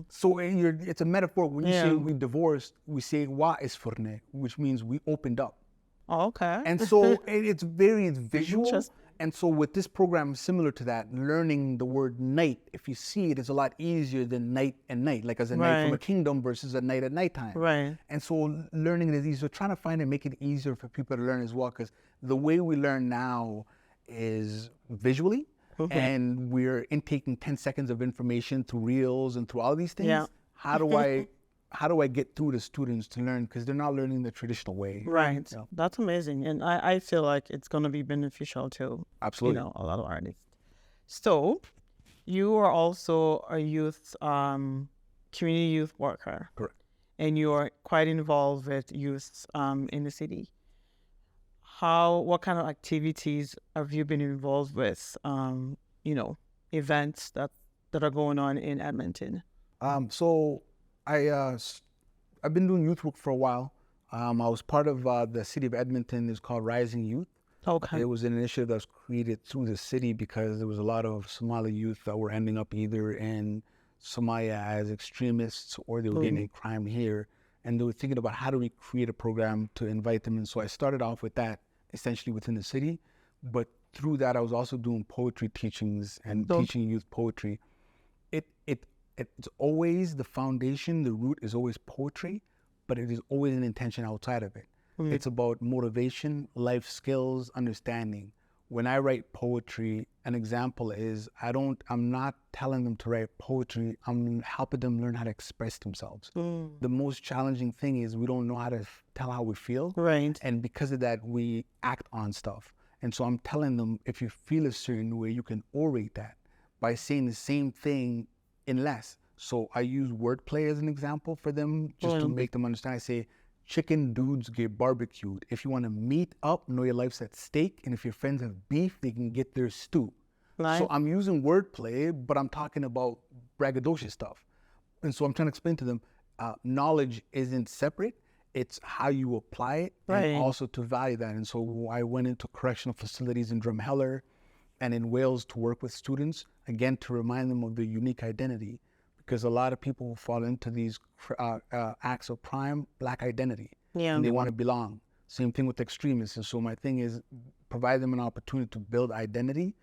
So it's a metaphor. When you say we divorced, we say wa isfurne, which means we opened up. Oh, okay. And so it's visual. And so with this program, similar to that, learning the word night, if you see it, is a lot easier than night and night, like as a night from a kingdom versus a night at nighttime. Right. And so learning it is easier. So trying to find and make it easier for people to learn as well, because the way we learn now is visually, and we're intaking 10 seconds of information through reels and through all of these things. Yeah. How do I get through to students to learn? Because they're not learning the traditional way. Right. Yeah. That's amazing. And I feel like it's going to be beneficial to, Absolutely. a lot of artists. So you are also a youth, community youth worker. Correct. And you are quite involved with youth in the city. What kind of activities have you been involved with, events that are going on in Edmonton? So I've been doing youth work for a while. I was part of the city of Edmonton. It's called Rising Youth. Okay. It was an initiative that was created through the city because there was a lot of Somali youth that were ending up either in Somalia as extremists or they were getting in crime here. And they were thinking about how do we create a program to invite them in. So I started off with that essentially within the city. But through that, I was also doing poetry teachings and teaching youth poetry. It's always the foundation, the root is always poetry, but it is always an intention outside of it. It's about motivation, life skills, understanding. When I write poetry, an example is I'm not telling them to write poetry, I'm helping them learn how to express themselves. The most challenging thing is we don't know how to tell how we feel. Right. And because of that, we act on stuff. And so I'm telling them, if you feel a certain way, you can orate that by saying the same thing in less. So I use wordplay as an example for them, just to make them understand. I say, chicken dudes get barbecued. If you want to meet up, know your life's at stake. And if your friends have beef, they can get their stew. Right. So I'm using wordplay, but I'm talking about braggadocious stuff. And so I'm trying to explain to them, knowledge isn't separate. It's how you apply it and also to value that. And so I went into correctional facilities in Drumheller and in Wales to work with students, again, to remind them of their unique identity. Because a lot of people will fall into these acts of crime, Black identity, and they want to belong. Same thing with extremists. And so my thing is provide them an opportunity to build identity,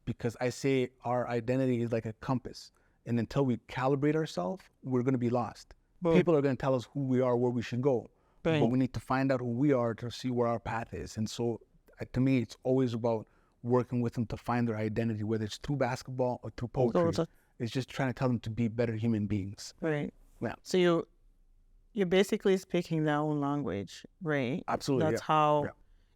because I say our identity is like a compass. And until we calibrate ourselves, we're going to be lost. People are going to tell us who we are, where we should go. But we need to find out who we are to see where our path is. And so to me, it's always about working with them to find their identity, whether it's through basketball or through poetry. It's just trying to tell them to be better human beings. Right. Yeah. So you're basically speaking their own language, right? Absolutely. That's how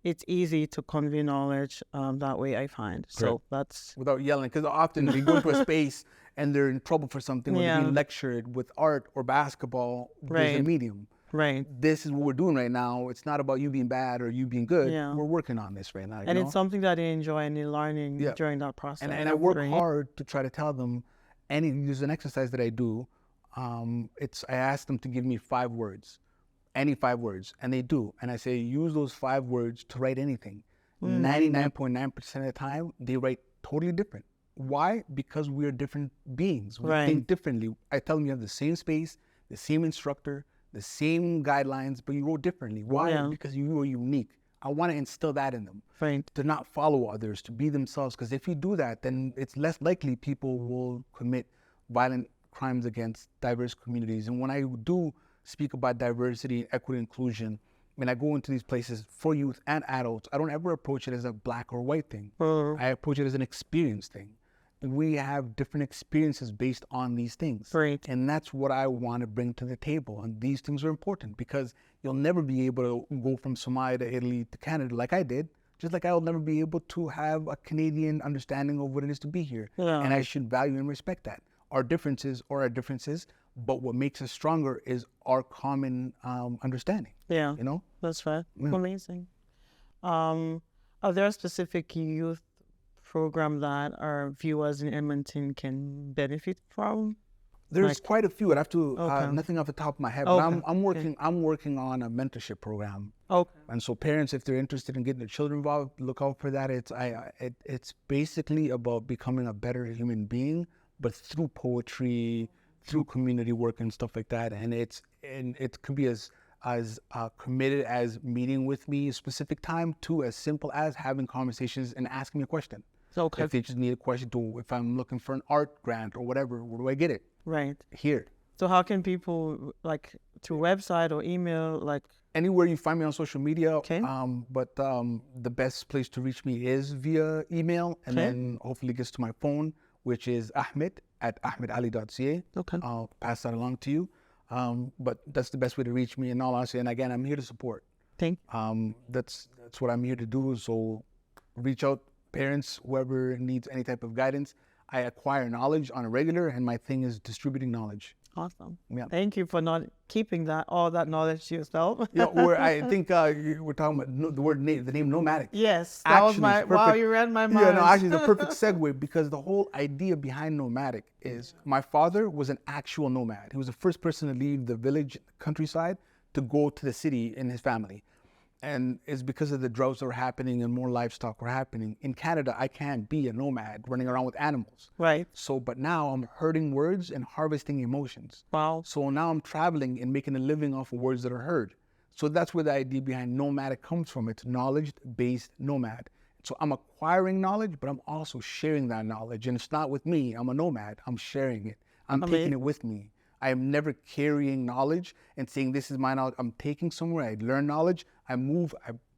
it's easy to convey knowledge that way, I find. So that's... Without yelling, because often they go into a space and they're in trouble for something, or they're being lectured with art or basketball, there's a medium. Right. This is what we're doing right now. It's not about you being bad or you being good. Yeah. We're working on this right now. And it's something that they enjoy and they're learning during that process. And I work hard to try to tell them, there's an exercise that I do. I ask them to give me 5 words, any 5 words, and they do. And I say, use those 5 words to write anything. 99.9% of the time, they write totally different. Why? Because we are different beings. We think differently. I tell them you have the same space, the same instructor, the same guidelines, but you wrote differently. Why? Because you are unique. I want to instill that in them. Right. To not follow others, to be themselves. Because if you do that, then it's less likely people will commit violent crimes against diverse communities. And when I do speak about diversity, equity, inclusion, when I go into these places for youth and adults, I don't ever approach it as a black or white thing. I approach it as an experience thing. We have different experiences based on these things. Right. And that's what I want to bring to the table. And these things are important because you'll never be able to go from Somalia to Italy to Canada like I did, just like I'll never be able to have a Canadian understanding of what it is to be here. Yeah. And I should value and respect that. Our differences are our differences, but what makes us stronger is our common understanding. Yeah. You know? That's right. Yeah. Amazing. Are there specific youth program that our viewers in Edmonton can benefit from? There's quite a few. I'd have to Okay. nothing off the top of my head, Okay. but I'm working on a mentorship program. Okay. And so parents, if they're interested in getting their children involved, look out for that. It's basically about becoming a better human being, but through poetry, through community work and stuff like that. And it could be as committed as meeting with me a specific time to as simple as having conversations and asking me a question. Okay. If they just need a question to, if I'm looking for an art grant or whatever, where do I get it? Right. Here. So how can people, like, through website or email, like? Anywhere you find me on social media. Okay. But the best place to reach me is via email, and Okay. then hopefully it gets to my phone, which is ahmed@ahmedali.ca. Okay. I'll pass that along to you. But that's the best way to reach me in all honesty. And again, I'm here to support. Thank. That's what I'm here to do. So reach out, parents, whoever needs any type of guidance. I acquire knowledge on a regular, and my thing is distributing knowledge. Awesome. Yeah. Thank you for not keeping all that knowledge to yourself. Yeah, or I think we're talking about the name Knowmadic. Yes, that was Actually, my. it's Wow, perfect. you read my mind. Yeah, no, actually, it's a perfect segue because the whole idea behind Knowmadic is my father was an actual nomad. He was the first person to leave the village, countryside, to go to the city in his family. And it's because of the droughts that were happening and more livestock were happening. In Canada, I can't be a nomad running around with animals. Right. So, but now I'm herding words and harvesting emotions. Wow. So now I'm traveling and making a living off of words that are heard. So that's where the idea behind Knowmadic comes from. It's knowledge-based nomad. So I'm acquiring knowledge, but I'm also sharing that knowledge. And it's not with me. I'm a nomad. I'm sharing it. I'm taking it with me. I am never carrying knowledge and saying, this is my knowledge. I'm taking somewhere. I learn knowledge. I move.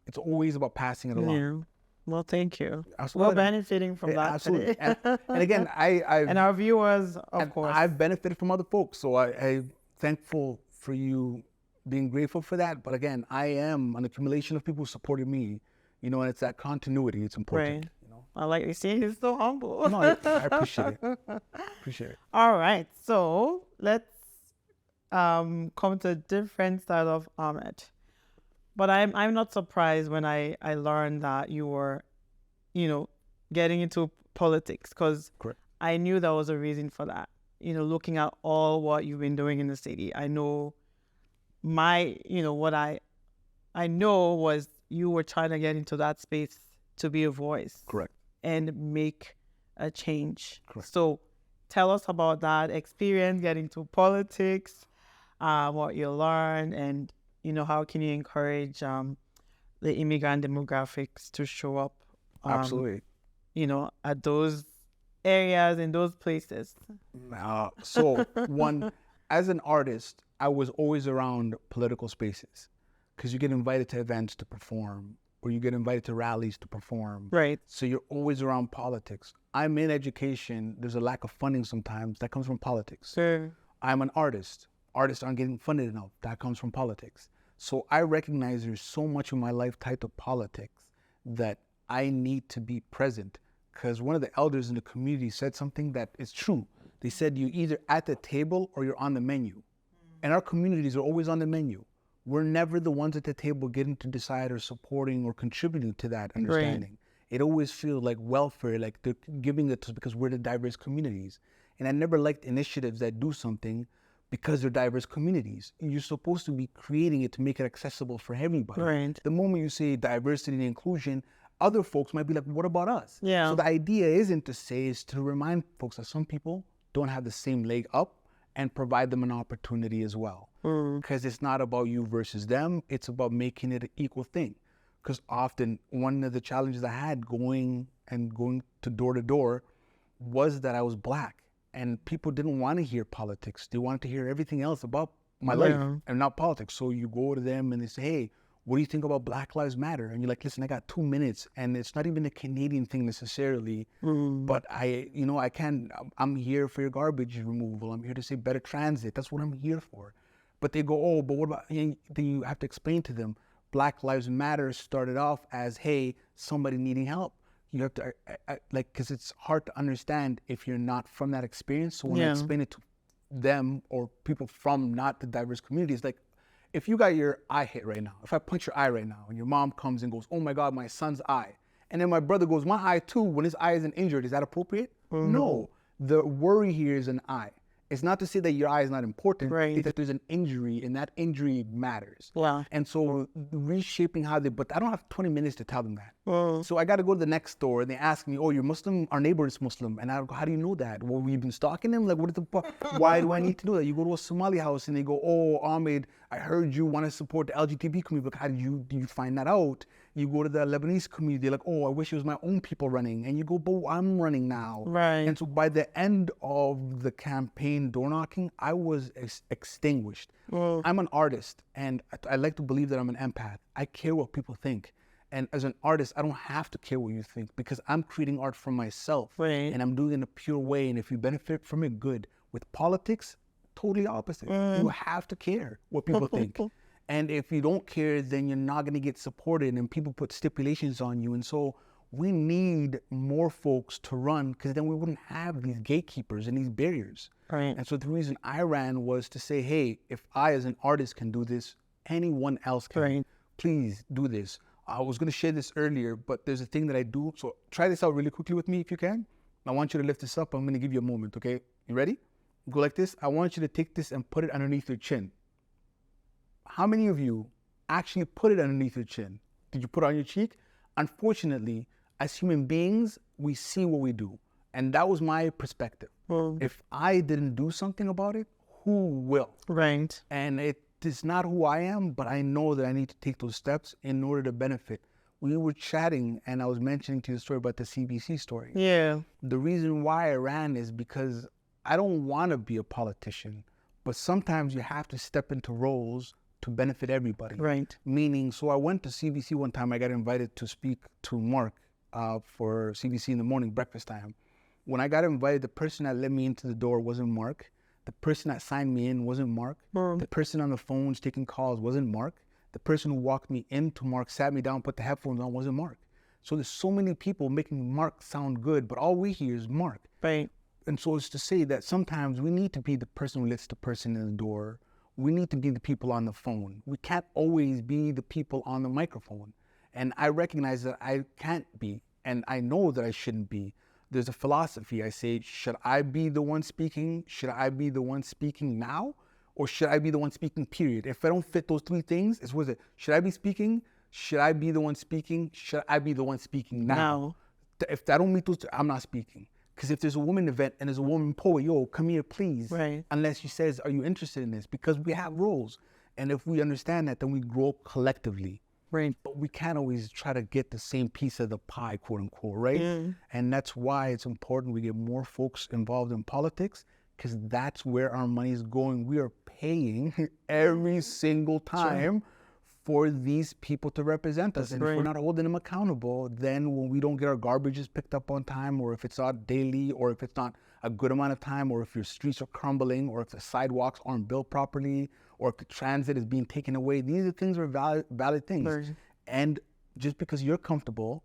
It's always about passing it along. Yeah. Well, thank you. Absolutely. We're benefiting from that Absolutely. today. And again, and our viewers, of course. I've benefited from other folks. So I'm thankful for you being grateful for that. But again, I am an accumulation of people who supported me, and it's that continuity. It's important. Right. I like you see, he's so humble. No, I appreciate it. Appreciate it. All right. So let's come to a different side of Ahmed. But I'm not surprised when I learned that you were, getting into politics, because I knew there was a reason for that. Looking at all what you've been doing in the city, I know what I know was you were trying to get into that space to be a voice. Correct. And make a change. Correct. So tell us about that experience, getting into politics, what you learned, and how can you encourage the immigrant demographics to show up Absolutely. At those areas, in those places. So as an artist, I was always around political spaces because you get invited to events to perform, or you get invited to rallies to perform. Right. So you're always around politics. I'm in education. There's a lack of funding sometimes. That comes from politics. Sure. I'm an artist. Artists aren't getting funded enough. That comes from politics. So I recognize there's so much of my life tied to politics that I need to be present, because one of the elders in the community said something that is true. They said you're either at the table or you're on the menu. And our communities are always on the menu. We're never the ones at the table getting to decide or supporting or contributing to that understanding. Right. It always feels like welfare, like they're giving it to us because we're the diverse communities. And I never liked initiatives that do something because they're diverse communities. You're supposed to be creating it to make it accessible for everybody. Right. The moment you say diversity and inclusion, other folks might be like, what about us? Yeah. So the idea isn't to say, is to remind folks that some people don't have the same leg up and provide them an opportunity as well. Because it's not about you versus them, it's about making it an equal thing. because often one of the challenges I had going to door was that I was Black, and people didn't want to hear politics. They wanted to hear everything else about my life and not politics. So you go to them and they say, hey, what do you think about Black Lives Matter? And you're like, listen, I got 2 minutes, and it's not even a Canadian thing necessarily, but I'm here for your garbage removal. I'm here to say better transit. That's what I'm here for. But they go, oh, but what about, then you have to explain to them, Black Lives Matter started off as, hey, somebody needing help. You have to, because it's hard to understand if you're not from that experience. So when I explain it to them or people from not the diverse communities, like, if you got your eye hit right now, if I punch your eye right now and your mom comes and goes, oh my God, my son's eye. And then my brother goes, my eye too, when his eye isn't injured, is that appropriate? No, the worry here is an eye. It's not to say that your eye is not important. It's that there's an injury, and that injury matters. Yeah. And so reshaping how but I don't have 20 minutes to tell them that. So I got to go to the next store, and they ask me, oh, you're Muslim? Our neighbor is Muslim. And I go, how do you know that? Well, we've been stalking them? Like, what the fuck? Why do I need to know that? You go to a Somali house, and they go, oh, Ahmed, I heard you want to support the LGBT community. Like, how do you find that out? You go to the Lebanese community, they're like, oh, I wish it was my own people running. And you go, but I'm running now. Right. And so by the end of the campaign door knocking, I was extinguished. I'm an artist, and I like to believe that I'm an empath. I care what people think. And as an artist, I don't have to care what you think, because I'm creating art for myself. And I'm doing it in a pure way. And if you benefit from it, good. With politics, totally opposite. You have to care what people think. And if you don't care, then you're not going to get supported, and people put stipulations on you. And so we need more folks to run, because then we wouldn't have these gatekeepers and these barriers. And so the reason I ran was to say, hey, if I as an artist can do this, anyone else can. Please do this. I was going to share this earlier, but there's a thing that I do. So try this out really quickly with me if you can. I want you to lift this up. I'm going to give you a moment, okay? You ready? Go like this. I want you to take this and put it underneath your chin. How many of you actually put it underneath your chin? Did you put it on your cheek? Unfortunately, as human beings, we see what we do. And that was my perspective. If I didn't do something about it, who will? And it is not who I am, but I know that I need to take those steps in order to benefit. We were chatting, and I was mentioning to you the story about the CBC story. The reason why I ran is because I don't want to be a politician, but sometimes you have to step into roles to benefit everybody. Meaning, so I went to CBC one time. I got invited to speak to Mark for CBC in the morning, breakfast time. When I got invited, the person that let me into the door wasn't Mark. The person that signed me in wasn't Mark. The person on the phones taking calls wasn't Mark. The person who walked me into Mark, sat me down, put the headphones on wasn't Mark. So there's so many people making Mark sound good, but all we hear is Mark. And so it's to say that sometimes we need to be the person who lets the person in the door. We need to be the people on the phone. We can't always be the people on the microphone. And I recognize that I can't be, and I know that I shouldn't be. There's a philosophy. I say, should I be the one speaking? Should I be the one speaking now? Or should I be the one speaking, period? If I don't fit those three things, it's what is it? Should I be speaking? Should I be the one speaking? Should I be the one speaking now? If I don't meet those, I'm not speaking. Because if there's a woman event and there's a woman poet, yo, come here, please. Unless she says, are you interested in this? Because we have roles. And if we understand that, then we grow collectively. But we can't always try to get the same piece of the pie, quote unquote, right? And that's why it's important we get more folks involved in politics, because that's where our money is going. We are paying every single time for these people to represent us. And if we're not holding them accountable, then when we don't get our garbages picked up on time, or if it's not daily, or if it's not a good amount of time, or if your streets are crumbling, or if the sidewalks aren't built properly, or if the transit is being taken away, these are things that are valid things. And just because you're comfortable,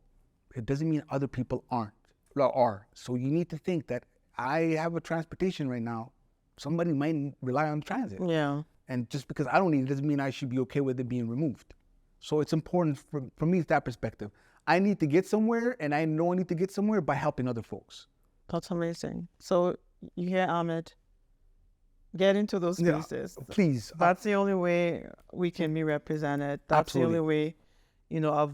it doesn't mean other people aren't or are. So you need to think that I have a transportation right now. Somebody might rely on transit. And just because I don't need it doesn't mean I should be okay with it being removed. So it's important for me, that perspective. I need to get somewhere, and I know I need to get somewhere by helping other folks. That's amazing. So you hear Ahmed, get into those spaces. Please. That's the only way we can be represented. That's the only way, our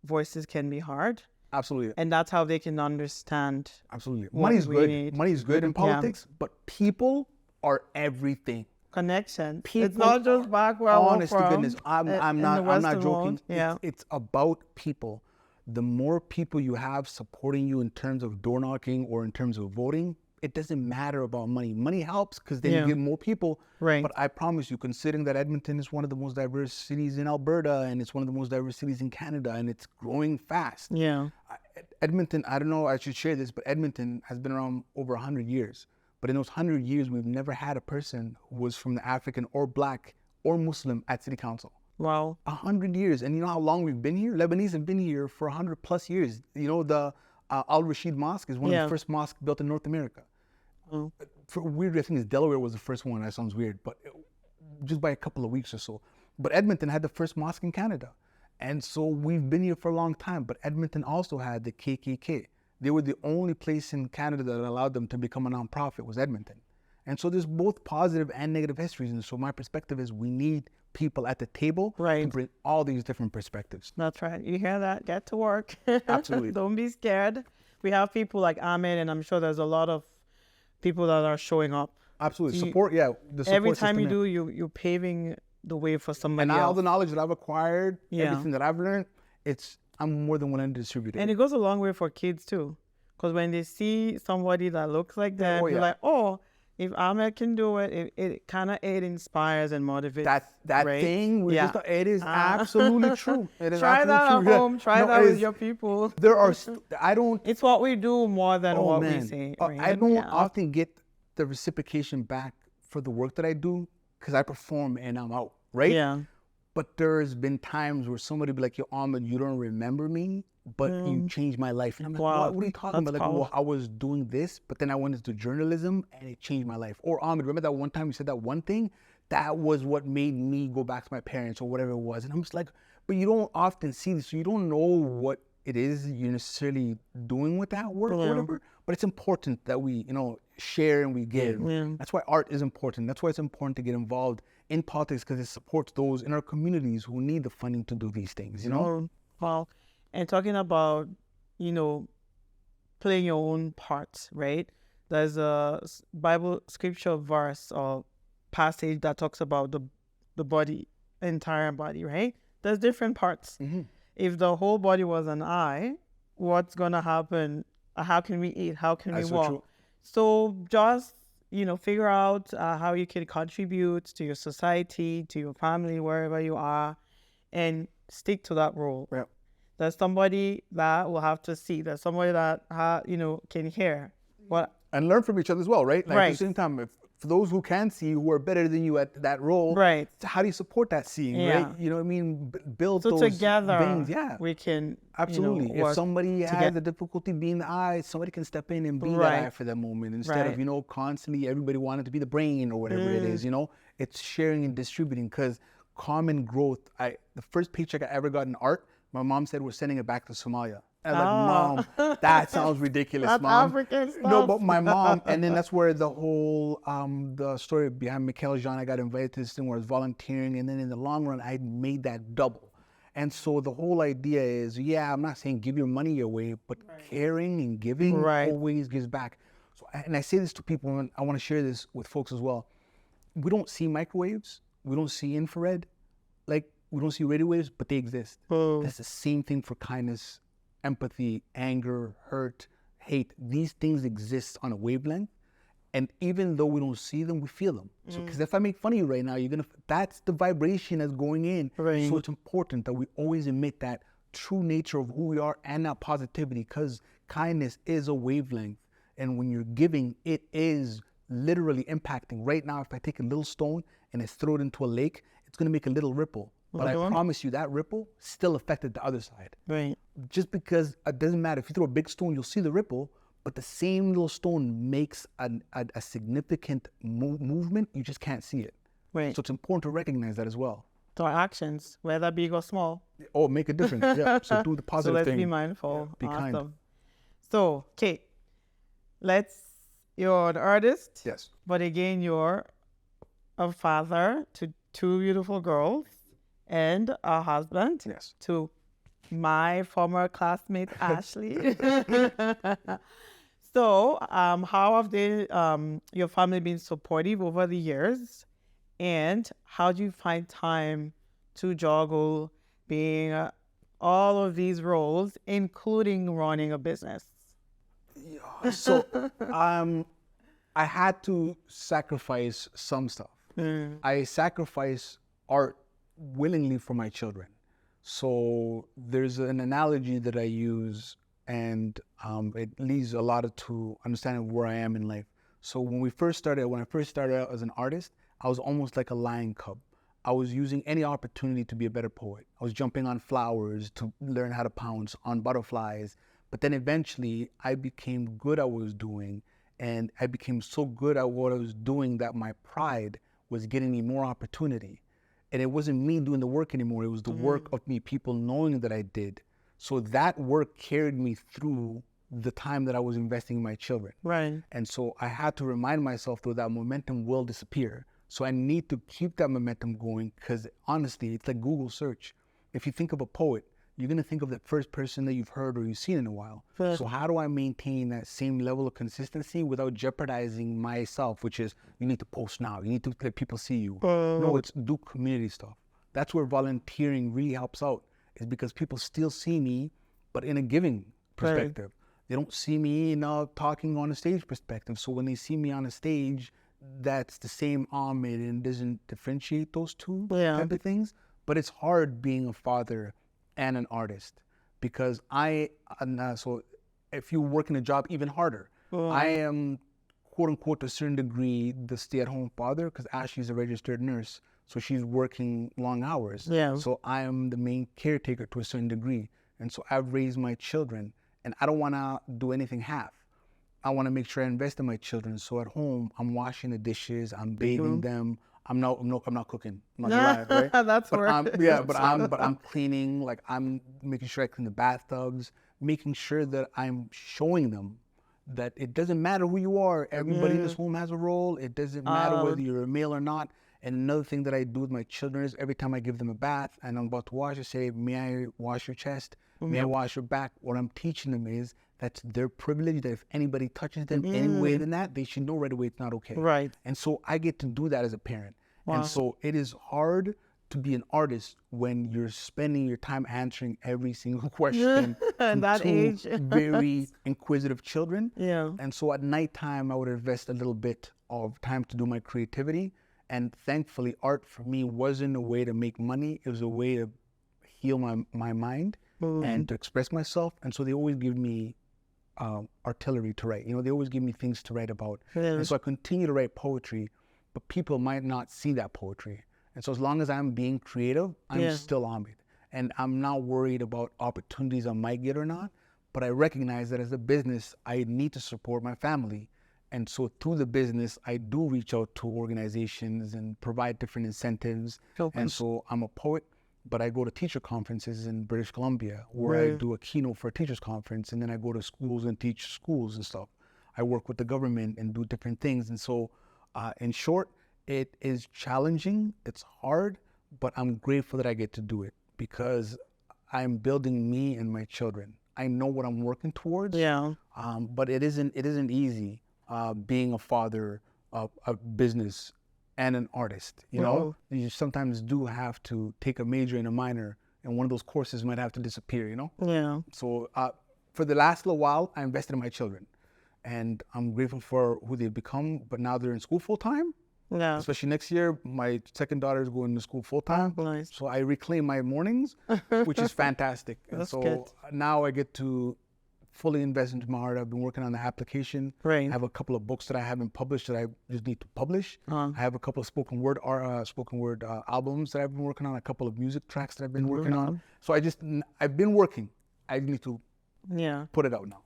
voices can be heard. Absolutely. And that's how they can understand. Absolutely. Money is good. Money is good in politics, but people are everything. Connections. It's People not just back where we're honest to from. goodness, I'm in not the I'm not Western joking. world. Yeah. It's about people. The more people you have supporting you in terms of door knocking or in terms of voting, it doesn't matter about money. Money helps because then you Yeah. get more people. Right. But I promise you, considering that Edmonton is one of the most diverse cities in Alberta and it's one of the most diverse cities in Canada and it's growing fast. Yeah. Edmonton, I don't know, I should share this, but Edmonton has been around over 100 years. But in those 100 years, we've never had a person who was from the African or Black or Muslim at City Council. Wow. 100 years. And you know how long we've been here? Lebanese have been here for 100 plus years. You know, the Al Rashid Mosque is one of the first mosques built in North America. For weird, I think Delaware was the first one. That sounds weird, but just by a couple of weeks or so. But Edmonton had the first mosque in Canada. And so we've been here for a long time. But Edmonton also had the KKK. They were the only place in Canada that allowed them to become a nonprofit was Edmonton. And so there's both positive and negative histories. And so my perspective is we need people at the table to bring all these different perspectives. That's right. You hear that? Get to work. Absolutely. Don't be scared. We have people like Ahmed, and I'm sure there's a lot of people that are showing up. Absolutely. Support, the support every time you system, do, you're paving the way for somebody and all else. the knowledge that I've acquired, everything that I've learned, I'm more than willing to distribute it. And it goes a long way for kids too. Because when they see somebody that looks like them, you're like, oh, if Ahmed can do it, it kind of inspires and motivates. That right? thing, it is absolutely true. It is try that at home. Try that with your people. There are, It's what we do more than what we say. Right? I don't often get the reciprocation back for the work that I do because I perform and I'm out, right? Yeah. But there's been times where somebody be like, yo, Ahmed, you don't remember me, but you changed my life. And I'm like, wow. what are you talking about? Like, well, I was doing this, but then I went into journalism and it changed my life. Or Ahmed, remember that one time you said that one thing? That was what made me go back to my parents or whatever it was. And I'm just like, but you don't often see this. So you don't know what it is you're necessarily doing with that work or whatever. But it's important that we, share and we give. Yeah. That's why art is important. That's why it's important to get involved in politics because it supports those in our communities who need the funding to do these things, Well, and talking about, playing your own part, right? There's a Bible scripture verse or passage that talks about the body, entire body, right? There's different parts. Mm-hmm. If the whole body was an eye, what's going to happen? How can we eat? How can we walk? So just, figure out how you can contribute to your society, to your family, wherever you are, and stick to that role. Yeah. There's somebody that will have to see. There's somebody that, can hear. And learn from each other as well, right? Like right. At the same time, for those who can see, who are better than you at that role, right? How do you support that seeing, right? You know what I mean? Build those together, things. We can absolutely. If somebody has a difficulty being the eye, somebody can step in and be that eye for that moment instead of constantly everybody wanting to be the brain or whatever it is. It's sharing and distributing because common growth. The first paycheck I ever got in art, my mom said we're sending it back to Somalia. And I'm like, Mom, that sounds ridiculous, that's Mom. African stuff. No, but my mom, and then that's where the whole, the story behind Michael Jean, I got invited to this thing where I was volunteering, and then in the long run, I made that double. And so the whole idea is, I'm not saying give your money away, but caring and giving always gives back. So, and I say this to people, and I want to share this with folks as well. We don't see microwaves. We don't see infrared. We don't see radio waves, but they exist. That's the same thing for kindness, empathy, anger, hurt, hate. These things exist on a wavelength. And even though we don't see them, we feel them. So, because if I make fun of you right now, that's the vibration that's going in. Right. So it's important that we always emit that true nature of who we are and that positivity, because kindness is a wavelength. And when you're giving, it is literally impacting. Right now, if I take a little stone and I throw it into a lake, it's going to make a little ripple. But I promise you that ripple still affected the other side. Right. Just because it doesn't matter. If you throw a big stone, you'll see the ripple, but the same little stone makes a significant movement. You just can't see it. Right. So it's important to recognize that as well. So our actions, whether big or small. Oh, make a difference. Yeah. So do the positive thing. So let's be mindful. Yeah, be kind. So, Kate, you're an artist. Yes. But again, you're a father to 2 beautiful girls. And a husband to my former classmate, Ashley. So how have your family been supportive over the years? And how do you find time to juggle being all of these roles, including running a business? So I had to sacrifice some stuff. I sacrifice art willingly for my children. So there's an analogy that I use, and it leads a lot to understanding where I am in life. So when I first started out as an artist, I was almost like a lion cub. I was using any opportunity to be a better poet. I was jumping on flowers to learn how to pounce on butterflies. But then eventually I became good at what I was doing, and I became so good at what I was doing that my pride was getting me more opportunity. And it wasn't me doing the work anymore. It was the work of me, people knowing that I did. So that work carried me through the time that I was investing in my children. Right. And so I had to remind myself though that momentum will disappear. So I need to keep that momentum going, because honestly, it's like Google search. If you think of a poet, you're going to think of the first person that you've heard or you've seen in a while. Right. So how do I maintain that same level of consistency without jeopardizing myself, which is you need to post now, you need to let people see you. No, it's do community stuff. That's where volunteering really helps out, is because people still see me, but in a giving perspective. They don't see me talking on a stage perspective. So when they see me on a stage, that's the same Ahmed, and doesn't differentiate those two type of things. But it's hard being a father and an artist, because so if you work in a job, even harder. I am, quote unquote, to a certain degree, the stay-at-home father, because Ashley's a registered nurse, so she's working long hours. So I am the main caretaker to a certain degree, and so I've raised my children, and I don't want to do anything half. I want to make sure I invest in my children. So at home, I'm washing the dishes, I'm bathing them. I'm not cooking. I'm not gonna lie, right? That's but work. but I'm cleaning. Like, I'm making sure I clean the bathtubs, making sure that I'm showing them that it doesn't matter who you are. Everybody in this home has a role. It doesn't matter whether you're a male or not. And another thing that I do with my children is every time I give them a bath and I'm about to wash, I say, may I wash your chest? May I wash your back? What I'm teaching them is that's their privilege, that if anybody touches them any way than that, they should know right away it's not okay. Right. And so I get to do that as a parent. And so it is hard to be an artist when you're spending your time answering every single question from that two age. very inquisitive children. Yeah. And so at nighttime, I would invest a little bit of time to do my creativity. And thankfully, art for me wasn't a way to make money. It was a way to heal my mind and to express myself. And so they always give me artillery to write. They always give me things to write about. And so I continue to write poetry, but people might not see that poetry. And so as long as I'm being creative, I'm still Ahmed. And I'm not worried about opportunities I might get or not, but I recognize that as a business, I need to support my family. And so through the business, I do reach out to organizations and provide different incentives. And so I'm a poet, but I go to teacher conferences in British Columbia, where I do a keynote for a teachers conference, and then I go to schools and teach schools and stuff. I work with the government and do different things. And so in short, it is challenging, it's hard, but I'm grateful that I get to do it, because I'm building me and my children. I know what I'm working towards, but it isn't easy being a father of a business and an artist. You sometimes do have to take a major and a minor, and one of those courses might have to disappear. So for the last little while, I invested in my children, and I'm grateful for who they've become. But now they're in school full time. Especially next year, my second daughter is going to school full time. Nice. So I reclaim my mornings, which is fantastic. And so good. now I get to fully invest into my art. I've been working on the application. I have a couple of books that I haven't published that I just need to publish. I have a couple of spoken word albums that I've been working on, a couple of music tracks that I've been working on. So I've been working. I need to put it out now.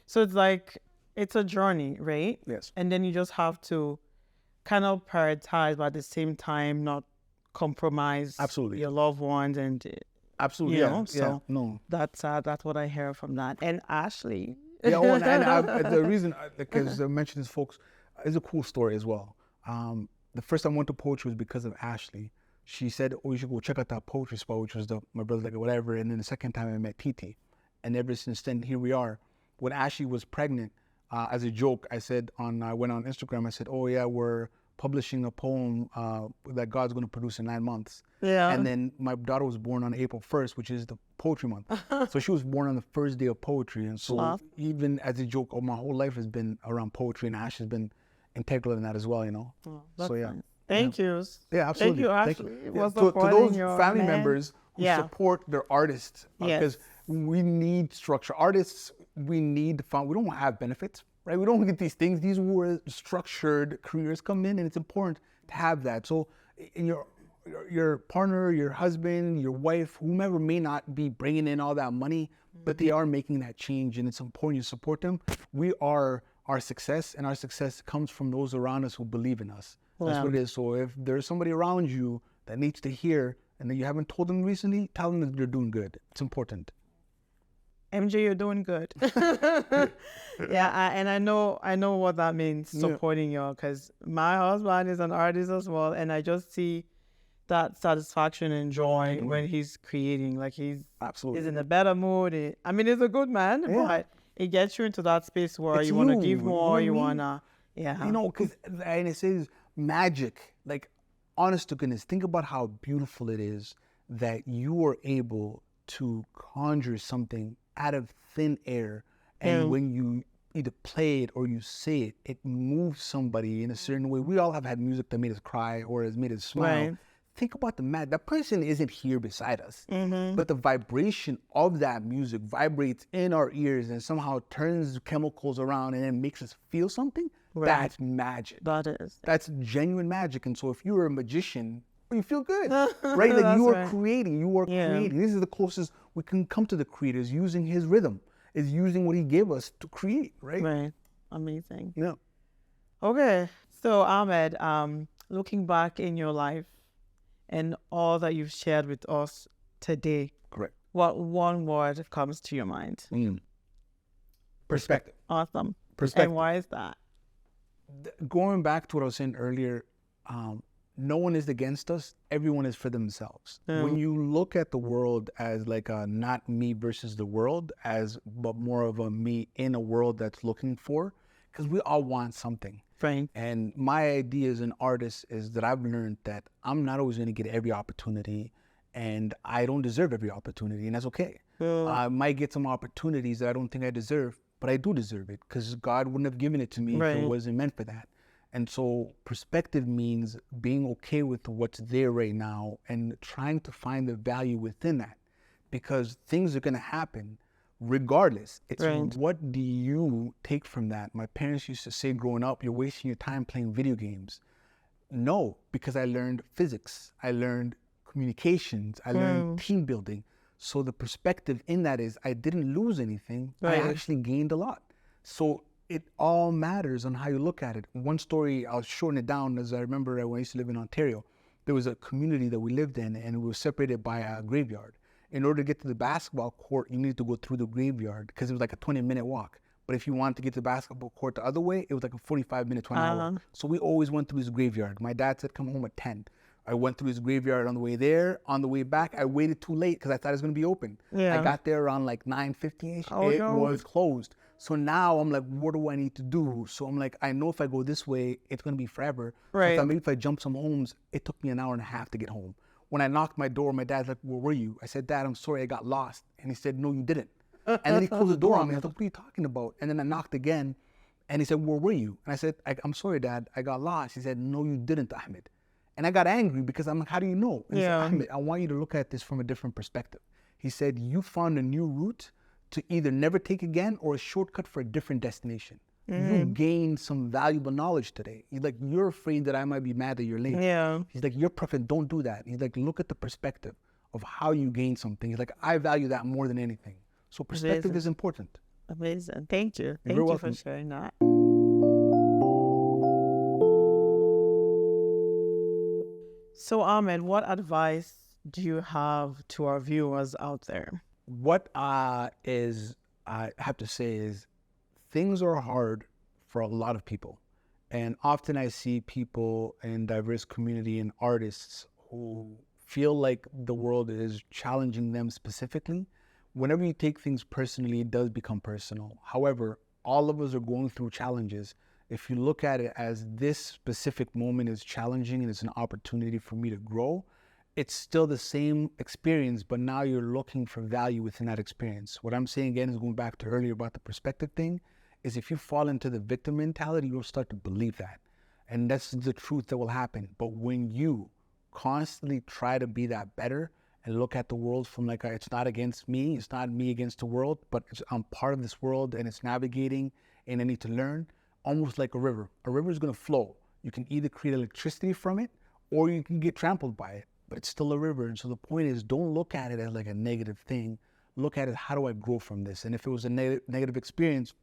So it's like, it's a journey, right? Yes. And then you just have to kind of prioritize, but at the same time not compromise your loved ones and absolutely that's what I hear from that. And Ashley, the reason, because I mentioned this, folks, is a cool story as well. The first time I went to poetry was because of Ashley. She said, "Oh, you should go check out that poetry spot," which was my brother's like whatever. And then the second time I met Titi, and ever since then here we are. When Ashley was pregnant, as a joke, I went on Instagram, I said, "Oh yeah, we're publishing a poem that God's going to produce in 9 months. Yeah. And then my daughter was born on April 1st, which is the poetry month. So she was born on the first day of poetry. And so Wow. even as a joke, my whole life has been around poetry, and Ash has been integral in that as well, you know. Oh, that's So, yeah. nice. Thank you. Yeah, absolutely. Thank you, Thank Ashley. you. Was To those supporting your family man. members who Yeah. support their artists, Yes. because we need structure. Artists, we need to find, we don't have benefits, right? We don't get these things. These were structured careers come in, and it's important to have that. So in your partner, your husband, your wife, whomever may not be bringing in all that money, but they are making that change, and it's important you support them. We are our success, and our success comes from those around us who believe in us. That's Yeah. what it is. So if there's somebody around you that needs to hear and that you haven't told them recently, tell them that they're doing good. It's important. MJ, you're doing good. And I know what that means, supporting you, because my husband is an artist as well, and I just see that satisfaction and joy when he's creating. Like he's Absolutely. in a better mood. He's a good man, but it gets you into that space where It's you want to you, give you know more, what I you mean? want to, You know, because, and it says magic, like, honest to goodness, think about how beautiful it is that you are able to conjure something out of thin air, and when you either play it or you say it, it moves somebody in a certain way. We all have had music that made us cry or has made us smile. Right. Think about that person isn't here beside us, but the vibration of that music vibrates in our ears and somehow turns chemicals around and then makes us feel something. Right. That's magic. That is. That's genuine magic. And so if you're a magician, you feel good, right? Like you are creating, creating. This is the closest we can come to the creator, is using his rhythm, is using what he gave us to create, right? Right. Amazing. Yeah. Okay. So Ahmed, looking back in your life and all that you've shared with us today, Correct. what one word comes to your mind? Perspective. Awesome. Perspective. And why is that? Going back to what I was saying earlier, no one is against us. Everyone is for themselves. When you look at the world as like a not me versus the world, but more of a me in a world that's looking for, because we all want something. Right. And my idea as an artist is that I've learned that I'm not always going to get every opportunity, and I don't deserve every opportunity, and that's okay. I might get some opportunities that I don't think I deserve, but I do deserve it, because God wouldn't have given it to me if it wasn't meant for that. And so perspective means being okay with what's there right now and trying to find the value within that, because things are going to happen regardless. It's what do you take from that? My parents used to say growing up, you're wasting your time playing video games. No, because I learned physics. I learned communications. I learned team building. So the perspective in that is I didn't lose anything. I actually gained a lot. So it all matters on how you look at it. One story, I'll shorten it down, as I remember when I used to live in Ontario, there was a community that we lived in, and we were separated by a graveyard. In order to get to the basketball court, you needed to go through the graveyard, because it was like a 20-minute walk. But if you wanted to get to the basketball court the other way, it was like a 45-minute to an hour. So we always went through his graveyard. My dad said, come home at 10. I went through his graveyard on the way there. On the way back, I waited too late because I thought it was going to be open. I got there around like 9:50-ish. It was closed. So now I'm like, what do I need to do? So I'm like, I know if I go this way, it's going to be forever. So I thought maybe if I jump some homes, it took me an hour and a half to get home. When I knocked my door, my dad's like, where were you? I said, Dad, I'm sorry, I got lost. And he said, no, you didn't. And then he closed the door on me. I thought, what are you talking about? And then I knocked again, and he said, where were you? And I said, I'm sorry, Dad, I got lost. He said, no, you didn't, Ahmed. And I got angry because I'm like, how do you know? And he said, Ahmed, I want you to look at this from a different perspective. He said, you found a new route to either never take again or a shortcut for a different destination. You gained some valuable knowledge today. He's like, you're afraid that I might be mad that you're late. He's like, you're perfect, don't do that. He's like, look at the perspective of how you gain something. He's like, I value that more than anything. So perspective is important. Amazing. Thank you. Thank You're you welcome. for sharing that. So Ahmed, what advice do you have to our viewers out there? What I have to say is, things are hard for a lot of people. And often I see people in diverse community and artists who feel like the world is challenging them specifically. Whenever you take things personally, it does become personal. However, all of us are going through challenges. if you look at it as this specific moment is challenging and it's an opportunity for me to grow, it's still the same experience, but now you're looking for value within that experience. What I'm saying again is going back to earlier about the perspective thing, is if you fall into the victim mentality, you'll start to believe that. And that's the truth that will happen. But when you constantly try to be that better and look at the world from like, it's not against me, it's not me against the world, but I'm part of this world and it's navigating and I need to learn, almost like a river. A river is going to flow. You can either create electricity from it or you can get trampled by it, but it's still a river. And so the point is, don't look at it as like a negative thing. Look at it, how do I grow from this? And if it was a negative experience,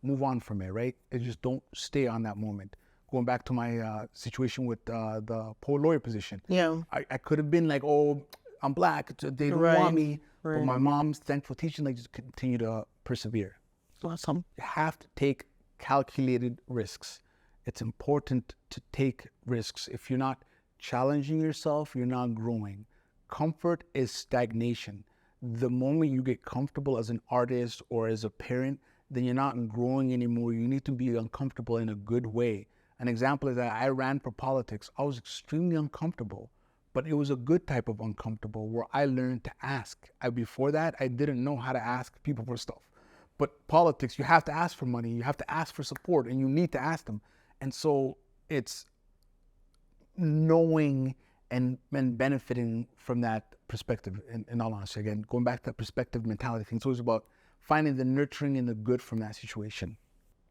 move on from it, right? It just don't stay on that moment. Going back to my situation with the poor lawyer position. Yeah. I could have been like, oh, I'm black, they don't want me. But my mom's thankful teaching, like, just continue to persevere. Awesome. You have to take calculated risks. It's important to take risks. If you're not challenging yourself, you're not growing. Comfort is stagnation. The moment you get comfortable as an artist or as a parent, then you're not growing anymore. You need to be uncomfortable in a good way. An example is that I ran for politics. I was extremely uncomfortable, but it was a good type of uncomfortable where I learned to ask. Before that, I didn't know how to ask people for stuff. But politics, you have to ask for money, you have to ask for support, and you need to ask them. And so it's knowing and benefiting from that perspective, in all honesty. Again, going back to that perspective mentality thing, it's always about finding the nurturing and the good from that situation.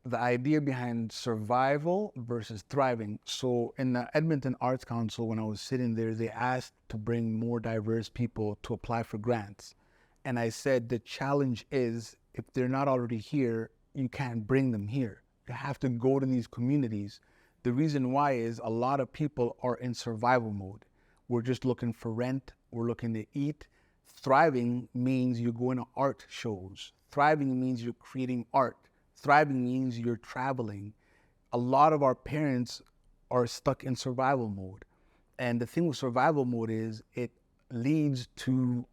The idea behind survival versus thriving. So in the Edmonton Arts Council, when I was sitting there, they asked to bring more diverse people to apply for grants. And I said, the challenge is, if they're not already here, you can't bring them here. You have to go to these communities. The reason why is a lot of people are in survival mode. We're just looking for rent. We're looking to eat. Thriving means you're going to art shows. Thriving means you're creating art. Thriving means you're traveling. A lot of our parents are stuck in survival mode. And the thing with survival mode is it leads to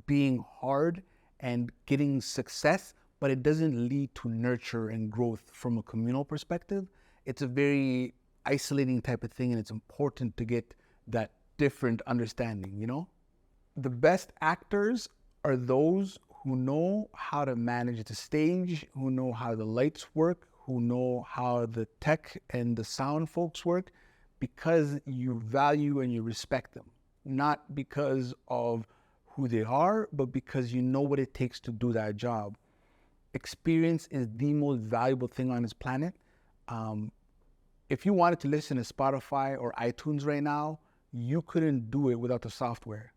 being hard and getting success, but it doesn't lead to nurture and growth from a communal perspective. It's a very isolating type of thing, and it's important to get that different understanding, you know? The best actors are those who know how to manage the stage, who know how the lights work, who know how the tech and the sound folks work, because you value and you respect them. Not because of who they are, but because you know what it takes to do that job. Experience is the most valuable thing on this planet. If you wanted to listen to Spotify or iTunes right now, you couldn't do it without the software.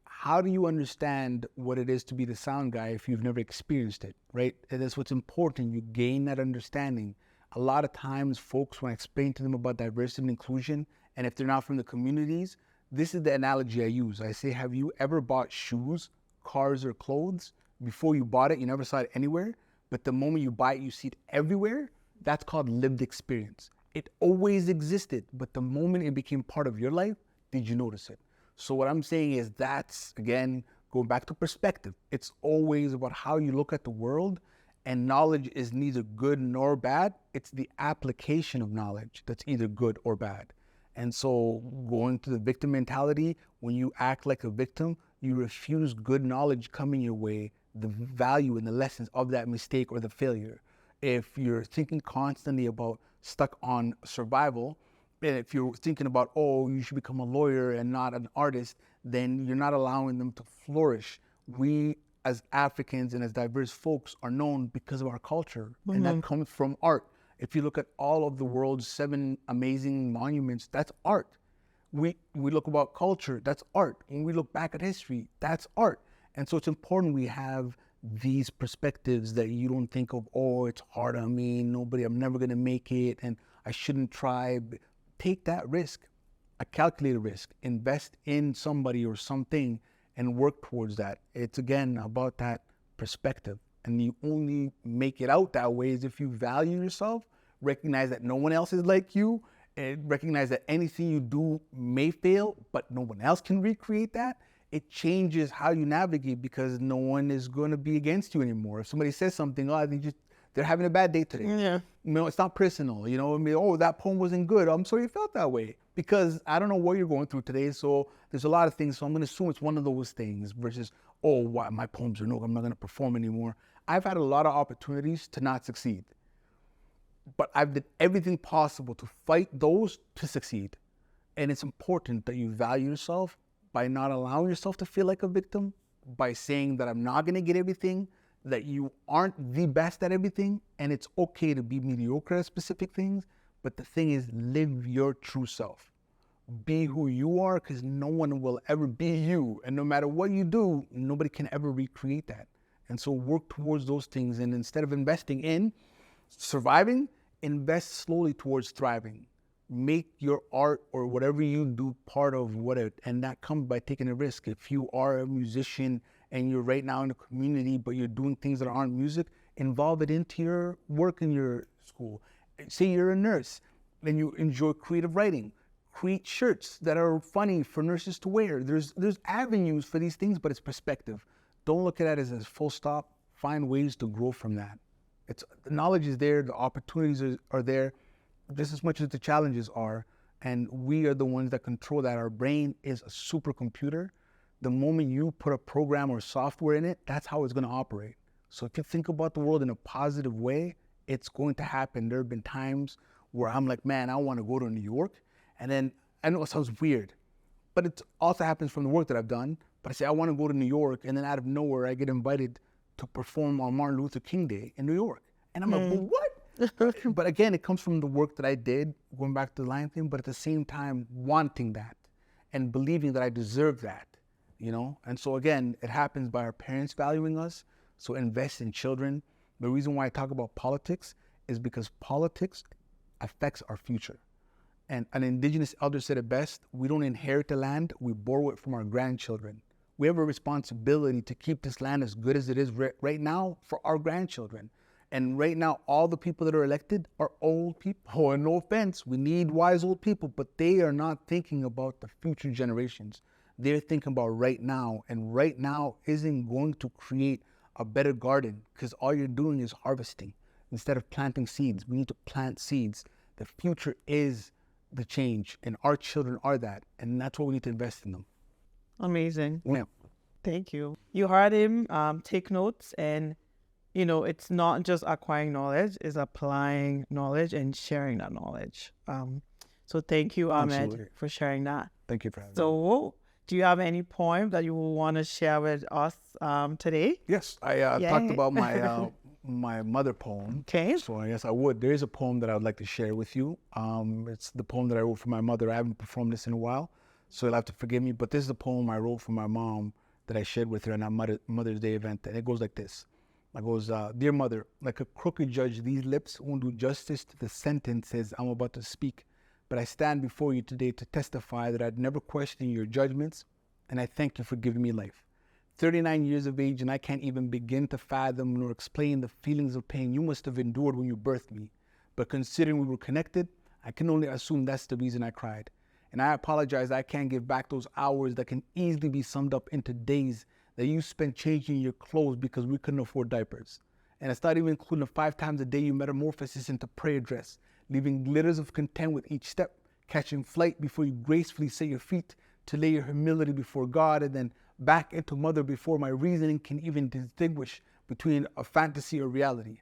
How do you understand what it is to be the sound guy if you've never experienced it, right? And that's what's important. You gain that understanding. A lot of times, folks, when I explain to them about diversity and inclusion, and if they're not from the communities, this is the analogy I use. I say, have you ever bought shoes, cars, or clothes? Before you bought it, you never saw it anywhere, but the moment you buy it, you see it everywhere. That's called lived experience. It always existed, but the moment it became part of your life, did you notice it? So what I'm saying is that's, again, going back to perspective. It's always about how you look at the world, and knowledge is neither good nor bad. It's the application of knowledge that's either good or bad. And so going to the victim mentality, when you act like a victim, you refuse good knowledge coming your way, the value and the lessons of that mistake or the failure. If you're thinking constantly about stuck on survival, and if you're thinking about, oh, you should become a lawyer and not an artist, then you're not allowing them to flourish. We, as Africans and as diverse folks, are known because of our culture, and that comes from art. If you look at all of the world's 7 amazing monuments, that's art. We look about culture, that's art. When we look back at history, that's art. And so it's important we have these perspectives that you don't think of, oh, it's hard on me, I'm never gonna make it, and I shouldn't try. Take that risk, a calculated risk, invest in somebody or something and work towards that. It's again about that perspective. And you only make it out that way is if you value yourself, recognize that no one else is like you, and recognize that anything you do may fail, but no one else can recreate that. It changes how you navigate because no one is going to be against you anymore. If somebody says something, oh, they're having a bad day today. Yeah. It's not personal. Oh, that poem wasn't good. I'm sorry you felt that way. Because I don't know what you're going through today. So there's a lot of things. So I'm going to assume it's one of those things versus, oh, why my poems are no, I'm not going to perform anymore. I've had a lot of opportunities to not succeed. But I've did everything possible to fight those to succeed. And it's important that you value yourself by not allowing yourself to feel like a victim, by saying that I'm not going to get everything, that you aren't the best at everything, and it's okay to be mediocre at specific things. But the thing is, live your true self. Be who you are, because no one will ever be you. And no matter what you do, nobody can ever recreate that. And so work towards those things. And instead of investing in surviving, invest slowly towards thriving. Make your art or whatever you do part of and that comes by taking a risk. If you are a musician and you're right now in a community, but you're doing things that aren't music, involve it into your work in your school. Say you're a nurse and you enjoy creative writing. Create shirts that are funny for nurses to wear. There's avenues for these things, but it's perspective. Don't look at it as a full stop. Find ways to grow from that. The knowledge is there, the opportunities are there, just as much as the challenges are, and we are the ones that control that. Our brain is a supercomputer. The moment you put a program or software in it, that's how it's going to operate. So if you think about the world in a positive way, it's going to happen. There have been times where I'm like, man, I want to go to New York. And then, I know it sounds weird, but it also happens from the work that I've done. But I say, I want to go to New York, and then out of nowhere, I get invited to perform on Martin Luther King Day in New York. And I'm like, well, what? But again, it comes from the work that I did, going back to the Lion thing, but at the same time, wanting that and believing that I deserve that, And so again, it happens by our parents valuing us. So invest in children. The reason why I talk about politics is because politics affects our future. And an indigenous elder said it best: we don't inherit the land, we borrow it from our grandchildren. We have a responsibility to keep this land as good as it is right now for our grandchildren. And right now, all the people that are elected are old people. And no offense, we need wise old people, but they are not thinking about the future generations. They're thinking about right now, and right now isn't going to create a better garden, because all you're doing is harvesting instead of planting seeds. We need to plant seeds. The future is the change, and our children are that, and that's what we need to invest in them. Amazing. Yeah. Thank you. You heard him take notes, and it's not just acquiring knowledge, it's applying knowledge and sharing that knowledge. So thank you, Ahmed, Absolutely. for sharing that. Thank you for having me. So do you have any poem that you want to share with us today? Yes, I talked about my my mother poem. Okay. So yes, I would. There is a poem that I would like to share with you. It's the poem that I wrote for my mother. I haven't performed this in a while, so you'll have to forgive me. But this is the poem I wrote for my mom that I shared with her in our Mother's Day event. And it goes like this. It goes, dear mother, like a crooked judge, these lips won't do justice to the sentences I'm about to speak. But I stand before you today to testify that I'd never question your judgments, and I thank you for giving me life. 39 years of age, and I can't even begin to fathom nor explain the feelings of pain you must have endured when you birthed me. But considering we were connected, I can only assume that's the reason I cried. And I apologize I can't give back those hours that can easily be summed up into days that you spent changing your clothes because we couldn't afford diapers. And it's not even including the 5 times a day you metamorphosis into prayer dress, leaving glitters of content with each step, catching flight before you gracefully set your feet to lay your humility before God, and then back into mother before my reasoning can even distinguish between a fantasy or reality.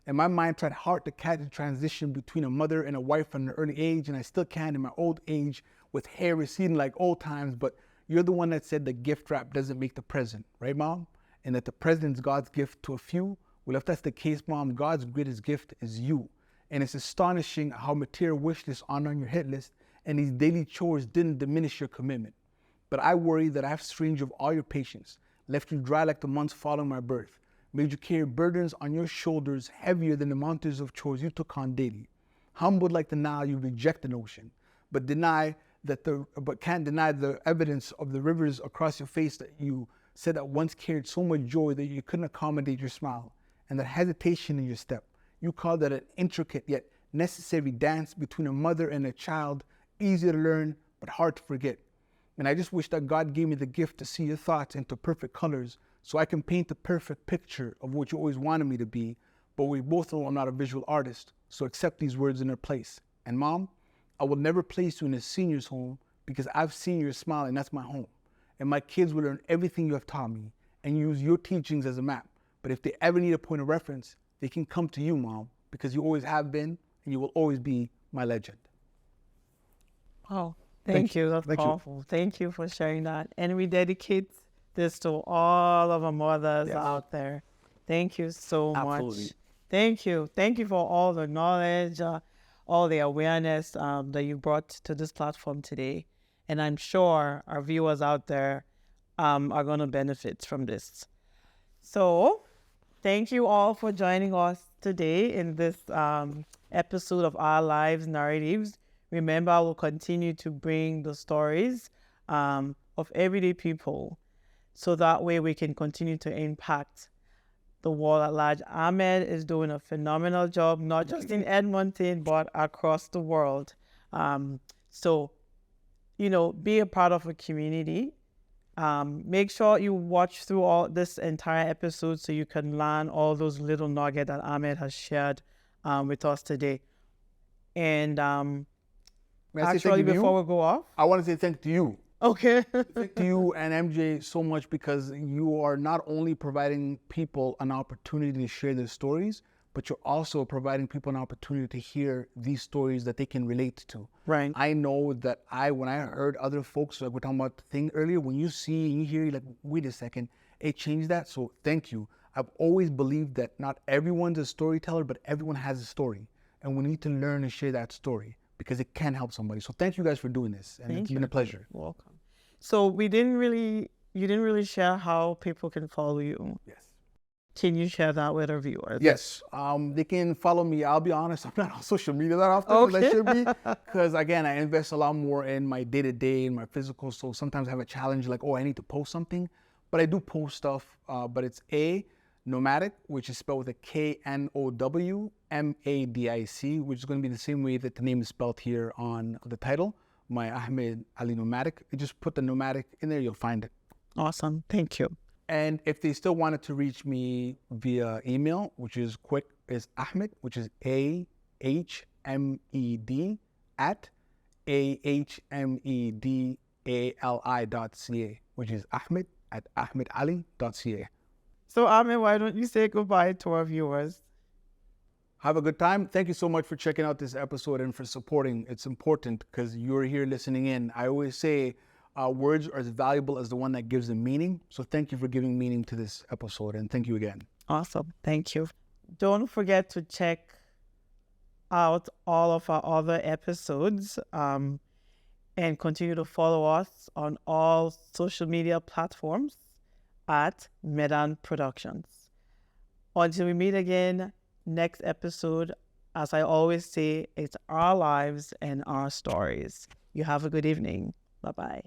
And my mind tried hard to catch the transition between a mother and a wife from an early age, and I still can in my old age with hair receding like old times, but you're the one that said the gift wrap doesn't make the present, right, Mom? And that the present is God's gift to a few. Well, if that's the case, Mom, God's greatest gift is you. And it's astonishing how material wish lists aren't on your hit list, and these daily chores didn't diminish your commitment. But I worry that I've strained you of all your patience, left you dry like the months following my birth, made you carry burdens on your shoulders heavier than the mountains of chores you took on daily. Humbled like the Nile, you reject the notion, but can't deny the evidence of the rivers across your face that you said that once carried so much joy that you couldn't accommodate your smile, and that hesitation in your step. You call that an intricate yet necessary dance between a mother and a child, easy to learn but hard to forget. And I just wish that God gave me the gift to see your thoughts into perfect colors so I can paint the perfect picture of what you always wanted me to be. but we both know I'm not a visual artist, so accept these words in their place. And Mom, I will never place you in a senior's home because I've seen your smile and that's my home. And my kids will learn everything you have taught me and use your teachings as a map. But if they ever need a point of reference, they can come to you, Mom, because you always have been and you will always be my legend. Oh, thank you. That's powerful. Thank you for sharing that. And we dedicate this to all of our mothers out there. Thank you so much. Thank you. Thank you for all the knowledge, all the awareness that you brought to this platform today. And I'm sure our viewers out there are going to benefit from this. So thank you all for joining us today in this episode of Our Lives Narratives. Remember, I will continue to bring the stories of everyday people so that way we can continue to impact the world at large. Ahmed is doing a phenomenal job, not just in Edmonton, but across the world. So, you know, be a part of a community. Make sure you watch through all this entire episode so you can learn all those little nuggets that Ahmed has shared with us today. And actually, before we go off, I want to say thank to you. Okay. Thank you and MJ so much because you are not only providing people an opportunity to share their stories, but you're also providing people an opportunity to hear these stories that they can relate to. Right. I know that when I heard other folks, like we're talking about the thing earlier, when you see and you hear, you're like, wait a second, it changed that. So thank you. I've always believed that not everyone's a storyteller, but everyone has a story. And we need to learn and share that story because it can help somebody. So thank you guys for doing this. And it's been a pleasure. Welcome. So you didn't really share how people can follow you. Yes. Can you share that with our viewers? Yes. They can follow me. I'll be honest, I'm not on social media that often as I should be. Because again, I invest a lot more in my day-to-day and my physical. So sometimes I have a challenge like, oh, I need to post something. But I do post stuff. But it's Knowmadic, which is spelled with a Knowmadic, which is going to be the same way that the name is spelled here on the title. My Ahmed Ali Knowmadic. You just put the Knowmadic in there, you'll find it. Awesome. Thank you. And if they still wanted to reach me via email, which is quick, is Ahmed, which is AHMED at AHMEDALI.ca, which is Ahmed at ahmedali.ca. So Ahmed, why don't you say goodbye to our viewers? Have a good time. Thank you so much for checking out this episode and for supporting. It's important because you're here listening in. I always say words are as valuable as the one that gives them meaning. So thank you for giving meaning to this episode. And thank you again. Awesome. Thank you. Don't forget to check out all of our other episodes and continue to follow us on all social media platforms at Medan Productions. Until we meet again, next episode, as I always say, it's our lives and our stories. You have a good evening. Bye-bye.